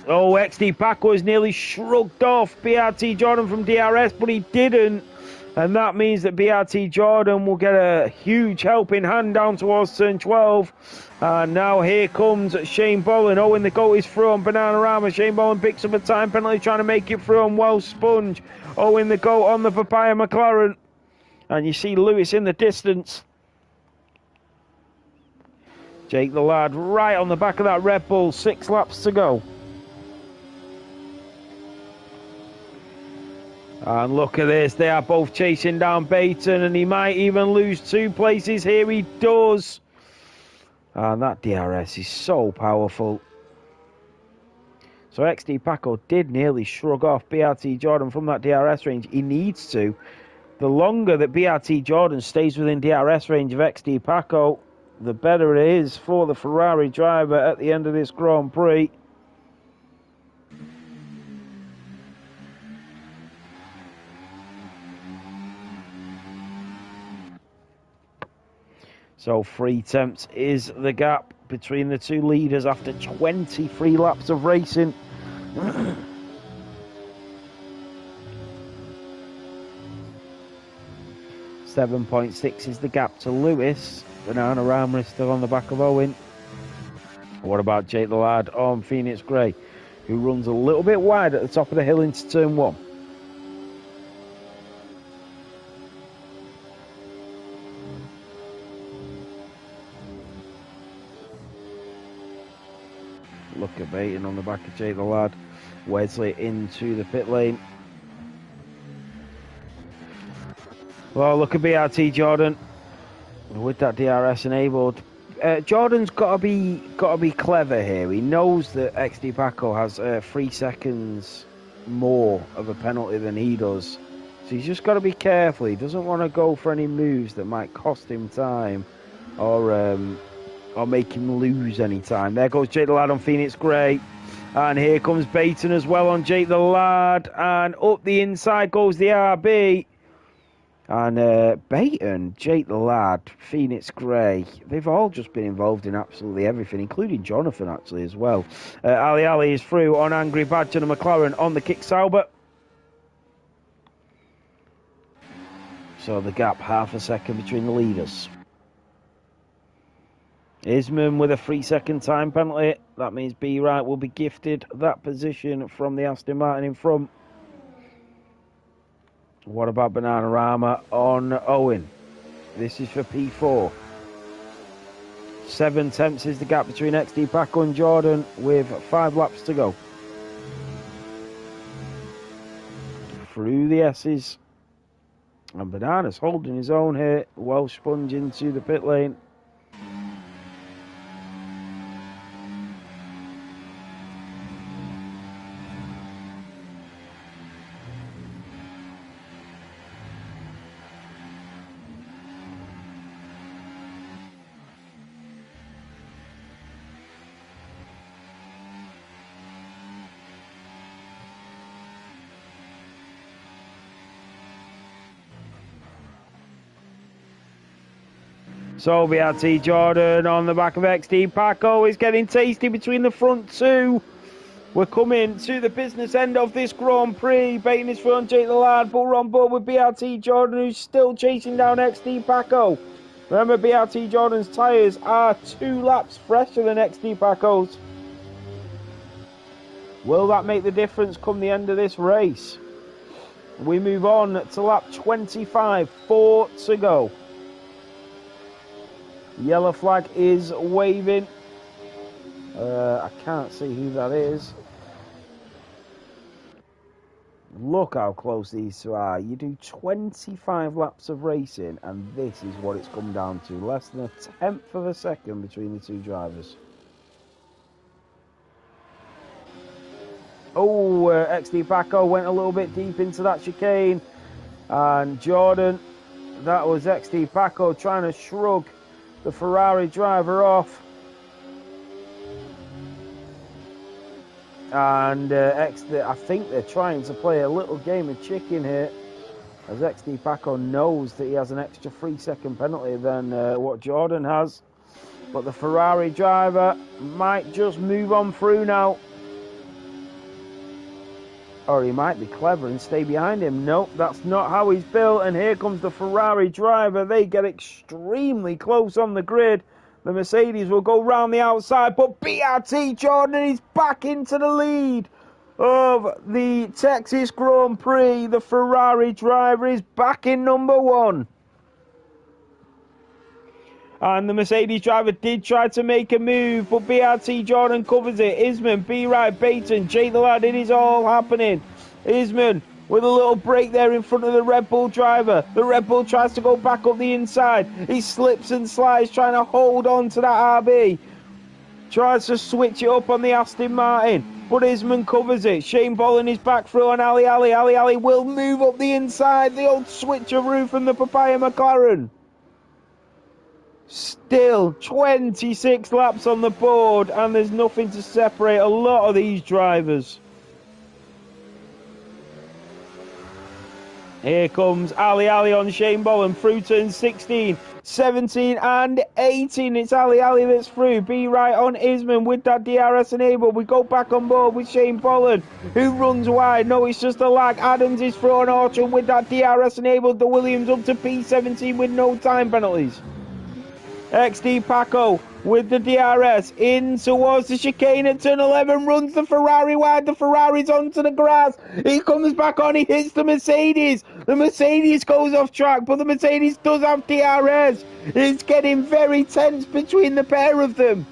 [SPEAKER 1] Oh, XD Paco has nearly shrugged off BRT Jordan from DRS, but he didn't. And that means that BRT Jordan will get a huge helping hand down towards turn 12. And now here comes Shane Bolland. Owen the goat is through on Bananarama. Shane Bolland picks up a time penalty trying to make it through on Welsh Sponge. Owen the goat on the Papaya McLaren. And you see Lewis in the distance. Jake the Lad right on the back of that Red Bull. 6 laps to go. And look at this. They are both chasing down Baton, and he might even lose 2 places. Here he does. And that DRS is so powerful. So XD Paco did nearly shrug off BRT Jordan from that DRS range. He needs to. The longer that BRT Jordan stays within DRS range of XD Paco, the better it is for the Ferrari driver at the end of this Grand Prix. So 3 tenths is the gap between the 2 leaders after 23 laps of racing. 7.6 is the gap to Lewis. Bananarama is still on the back of Owen. What about Jake the Lad on Phoenix Grey, who runs a little bit wide at the top of the hill into turn 1. Look at Baton on the back of Jake the Lad. Wesley into the pit lane. Well, look at BRT Jordan with that DRS enabled. Jordan's got to be clever here. He knows that XD Paco has 3 seconds more of a penalty than he does, so he's just got to be careful. He doesn't want to go for any moves that might cost him time or make him lose any time. There goes Jake the Lad on Phoenix Grey. And here comes Baton as well on Jake the Lad. And up the inside goes the RB. And Baton, Jake the Lad, Phoenix Grey, they've all just been involved in absolutely everything, including Jonathan actually as well. Ali is through on Angry Badger and McLaren on the Kick Sauber. So the gap, half a second between the leaders. Isman with a 3-second time penalty. That means B. Wright will be gifted that position from the Aston Martin in front. What about Bananarama on Owen? This is for P4. 7 tenths is the gap between XD Paco and Jordan with 5 laps to go. Through the S's. And Banana's holding his own here. Welsh Sponge into the pit lane. So BRT Jordan on the back of XD Paco is getting tasty between the front two. We're coming to the business end of this Grand Prix. Baiting his front, Jake the Lad, but we're on board with BRT Jordan, who's still chasing down XD Paco. Remember, BRT Jordan's tyres are 2 laps fresher than XD Paco's. Will that make the difference come the end of this race? We move on to lap 25, 4 to go. Yellow flag is waving. I can't see who that is. Look how close these two are. You do 25 laps of racing, and this is what it's come down to. Less than a tenth of a second between the two drivers. Oh, XD Paco went a little bit deep into that chicane. And Jordan, that was XD Paco trying to shrug the Ferrari driver off. And I think they're trying to play a little game of chicken here, as XD Paco knows that he has an extra 3-second penalty than what Jordan has. But the Ferrari driver might just move on through now. Or he might be clever and stay behind him. Nope, that's not how he's built. And here comes the Ferrari driver. They get extremely close on the grid. The Mercedes will go round the outside, but BRT Jordan is back into the lead of the Texas Grand Prix. The Ferrari driver is back in number 1. And the Mercedes driver did try to make a move, but BRT Jordan covers it. Isman, B-Right, Baton, Jay the Lad, it is all happening. Isman with a little break there in front of the Red Bull driver. The Red Bull tries to go back up the inside. He slips and slides, trying to hold on to that RB. Tries to switch it up on the Aston Martin, but Isman covers it. Shane Bolin is back through on Ali Ali. Ali Ali will move up the inside. The old switcheroo from the Papaya McLaren. Still 26 laps on the board, and there's nothing to separate a lot of these drivers. Here comes Ali Ali on Shane Bolin through turn 16, 17 and 18. It's Ali Ali that's through. Be right on Isman with that DRS enabled. We go back on board with Shane Bolin, who runs wide. No, it's just a lag. Adams is through on Orchard with that DRS enabled. The Williams up to P17 with no time penalties. XD Paco with the DRS in towards the chicane at turn 11, runs the Ferrari wide. The Ferrari's onto the grass. He comes back on, he hits the Mercedes. The Mercedes goes off track, but the Mercedes does have DRS. It's getting very tense between the pair of them.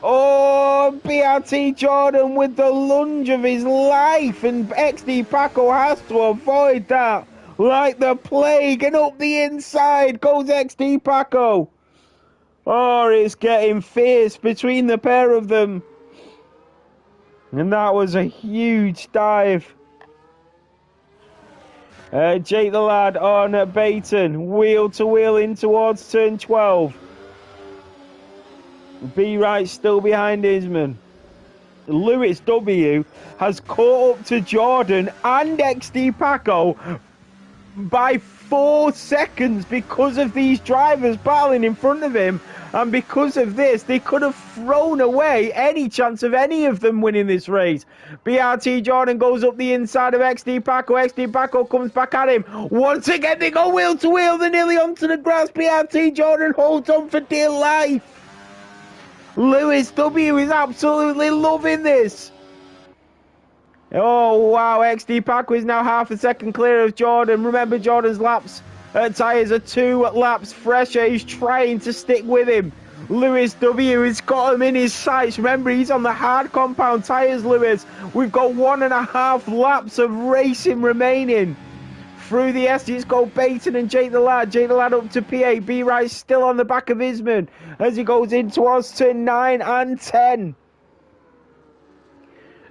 [SPEAKER 1] Oh, BRT Jordan with the lunge of his life, and XD Paco has to avoid that like the plague, and up the inside goes XD Paco. Oh, it's getting fierce between the pair of them. And that was a huge dive. Jake the Lad on Baton, wheel to wheel in towards turn 12. B-Right still behind Isman. Lewis W has caught up to Jordan and XD Paco by 4 seconds because of these drivers battling in front of him, and because of this they could have thrown away any chance of any of them winning this race. BRT Jordan goes up the inside of XD Paco. XD Paco comes back at him once again. They go wheel to wheel. They're nearly onto the grass. BRT Jordan holds on for dear life. Lewis W is absolutely loving this. Oh, wow, XD Paco is now half a second clear of Jordan. Remember, Jordan's tyres are 2 laps fresher. He's trying to stick with him. Lewis W has got him in his sights. Remember, he's on the hard compound tyres, Lewis. We've got 1.5 laps of racing remaining. Through the S's go Baton and Jake the Lad. Jake the Lad up to P8. B-Right still on the back of Isman as he goes in towards turn 9 and 10.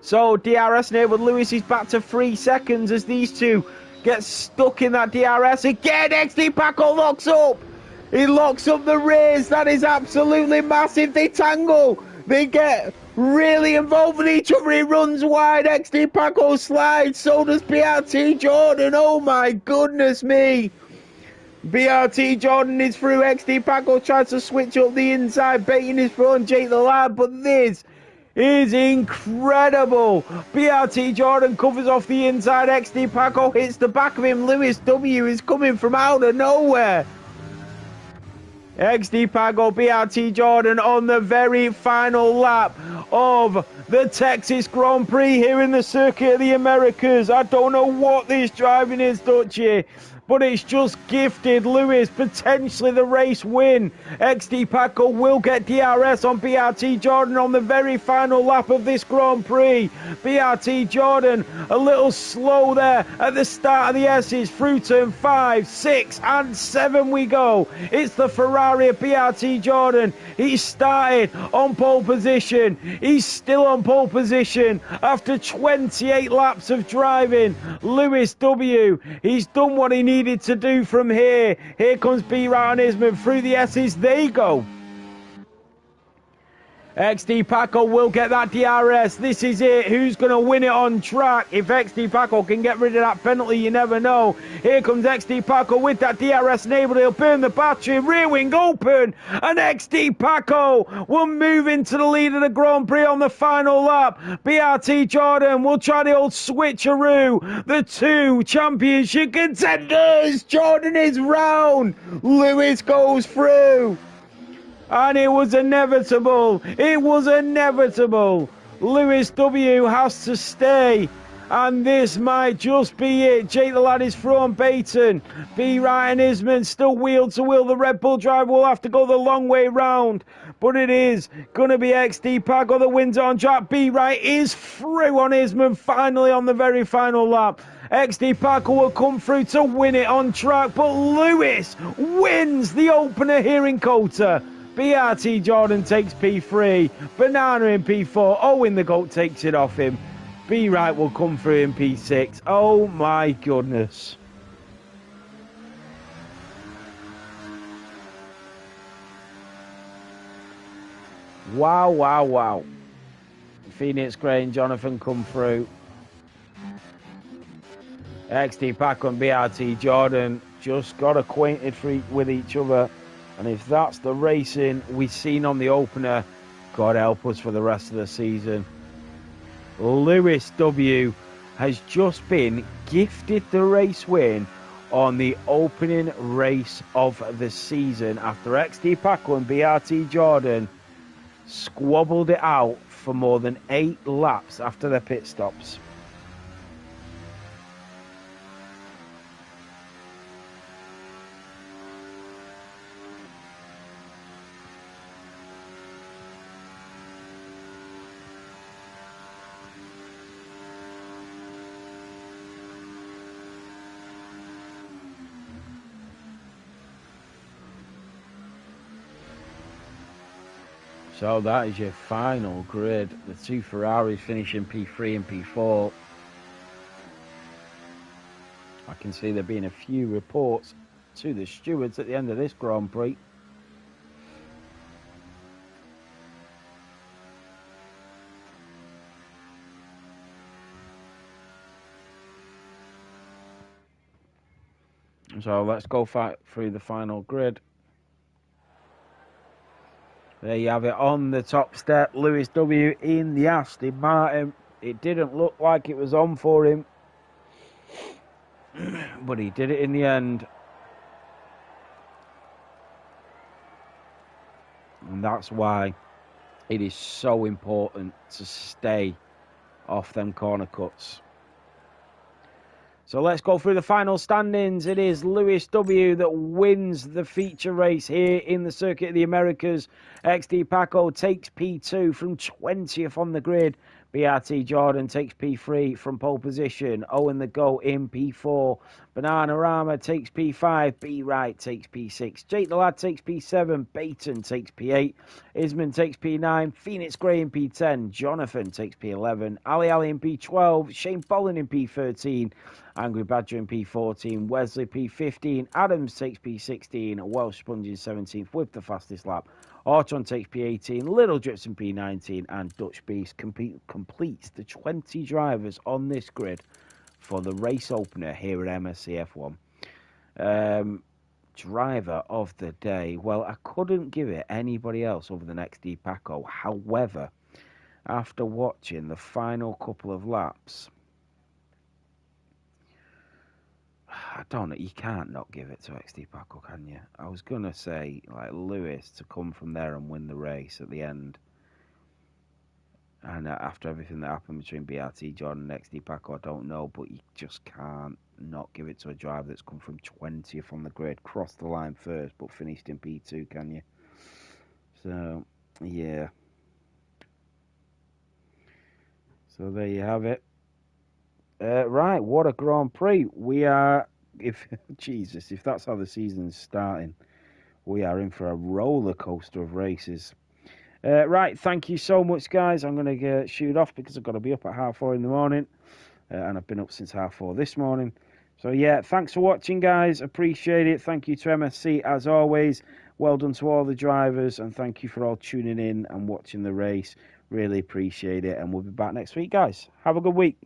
[SPEAKER 1] So DRS enabled. Lewis is back to 3 seconds as these two get stuck in that DRS again. XD Paco locks up. He locks up the rears. That is absolutely massive. They tangle. They get really involved with each other. He runs wide. XD Paco slides. So does BRT Jordan. Oh my goodness me. BRT Jordan is through. XD Paco tries to switch up the inside, baiting his front Jake the Lad, but this is incredible. BRT Jordan covers off the inside. XD Paco hits the back of him. Lewis W is coming from out of nowhere. XD Pago, BRT Jordan on the very final lap of the Texas Grand Prix here in the Circuit of the Americas. I don't know what this driving is, Dutchie, but it's just gifted Lewis potentially the race win. XD Paco will get DRS on BRT Jordan on the very final lap of this Grand Prix. BRT Jordan a little slow there at the start of the S's through turn 5, 6 and 7 we go. It's the Ferrari of BRT Jordan. He started on pole position. He's still on pole position after 28 laps of driving. Lewis W, he's done what he needed to do from here. Here comes B-Right and Isman through the S's. They go. XD Paco will get that DRS. This is it. Who's going to win it on track? If XD Paco can get rid of that penalty, you never know. Here comes XD Paco with that DRS enabled. He'll burn the battery. Rear wing open. And XD Paco will move into the lead of the Grand Prix on the final lap. BRT Jordan will try the old switcheroo. The two championship contenders. Jordan is round. Lewis goes through. And it was inevitable. It was inevitable. Lewis W has to stay. And this might just be it. Jake the Lad is through on Baton. B-Right and Isman still wheel to wheel. The Red Bull driver will have to go the long way round. But it is going to be XD Paco that wins on track. B-Right is through on Isman finally on the very final lap. XD Paco will come through to win it on track. But Lewis wins the opener here in Kota. BRT Jordan takes P3, Banana in P4, Owen the GOAT takes it off him. B-Right will come through in P6. Oh my goodness. Wow, wow, wow. Phoenix Gray and Jonathan come through. XD Paco and BRT Jordan just got acquainted with each other. And if that's the racing we've seen on the opener, God help us for the rest of the season. Lewis W has just been gifted the race win on the opening race of the season after XD Paco and BRT Jordan squabbled it out for more than 8 laps after their pit stops. So that is your final grid. The two Ferraris finishing P3 and P4. I can see there being a few reports to the stewards at the end of this Grand Prix. So let's go through the final grid. There you have it on the top step. Lewis W in the Aston Martin. It didn't look like it was on for him, but he did it in the end. And that's why it is so important to stay off them corner cuts. So let's go through the final standings. It is Lewis W that wins the feature race here in the Circuit of the Americas. XD Paco takes P2 from 20th on the grid. BRT Jordan takes P3 from pole position. Owen the GOAT in P4. Bananarama takes P5. B-Right takes P6. Jake the Lad takes P7. Baton takes P8. Isman takes P9. Phoenix Gray in P10. Jonathan takes P11. Ali in P12. Shane Bolin in P13. Angry Badger in P14. Wesley P15. Adams takes P16. Welsh Sponge in 17th with the fastest lap. Orton takes P18, Little Drips in P19, and Dutch Beast completes the 20 drivers on this grid for the race opener here at MSC F1. driver of the day. Well, I couldn't give it anybody else other than XD Paco. However, after watching the final couple of laps, I don't know, you can't not give it to XD Paco, can you? I was going to say, like, Lewis to come from there and win the race at the end. And after everything that happened between BRT, Jordan, and XD Paco, I don't know, but you just can't not give it to a driver that's come from 20th on the grid, crossed the line first, but finished in P2, can you? So, yeah. So there you have it. Right, what a Grand Prix. We are, Jesus, if that's how the season's starting, we are in for a roller coaster of races. Right, thank you so much, guys. I'm going to shoot off because I've got to be up at 4:30 in the morning. And I've been up since 4:30 this morning. So, yeah, thanks for watching, guys. Appreciate it. Thank you to MSC, as always. Well done to all the drivers. And thank you for all tuning in and watching the race. Really appreciate it. And we'll be back next week, guys. Have a good week.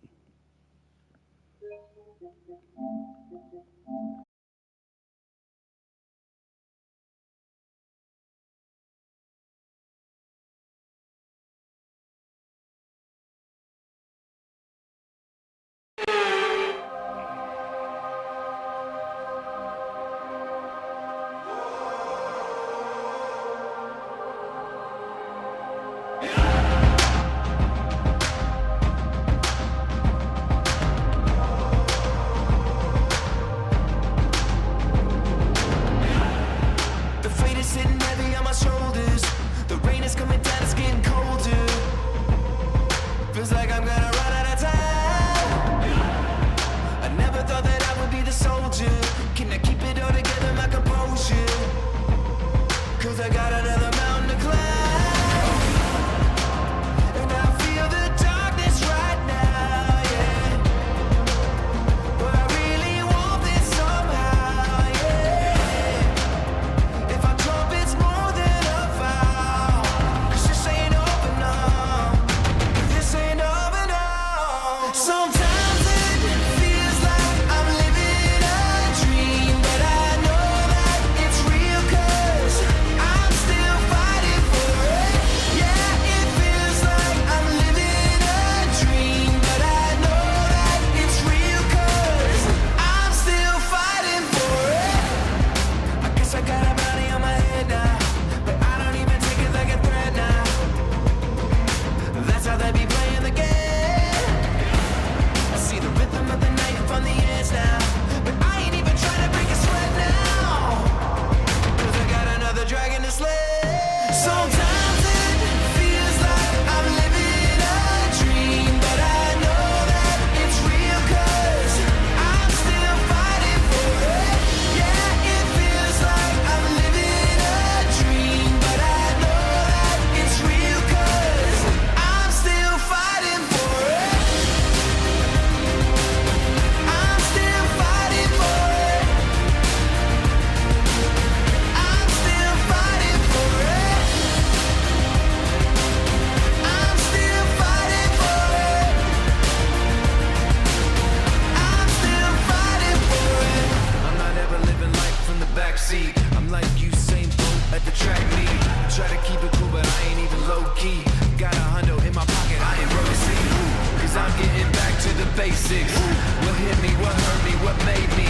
[SPEAKER 2] basics. What hit me, what hurt me, what made me?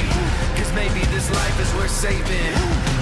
[SPEAKER 2] Cause maybe this life is worth saving.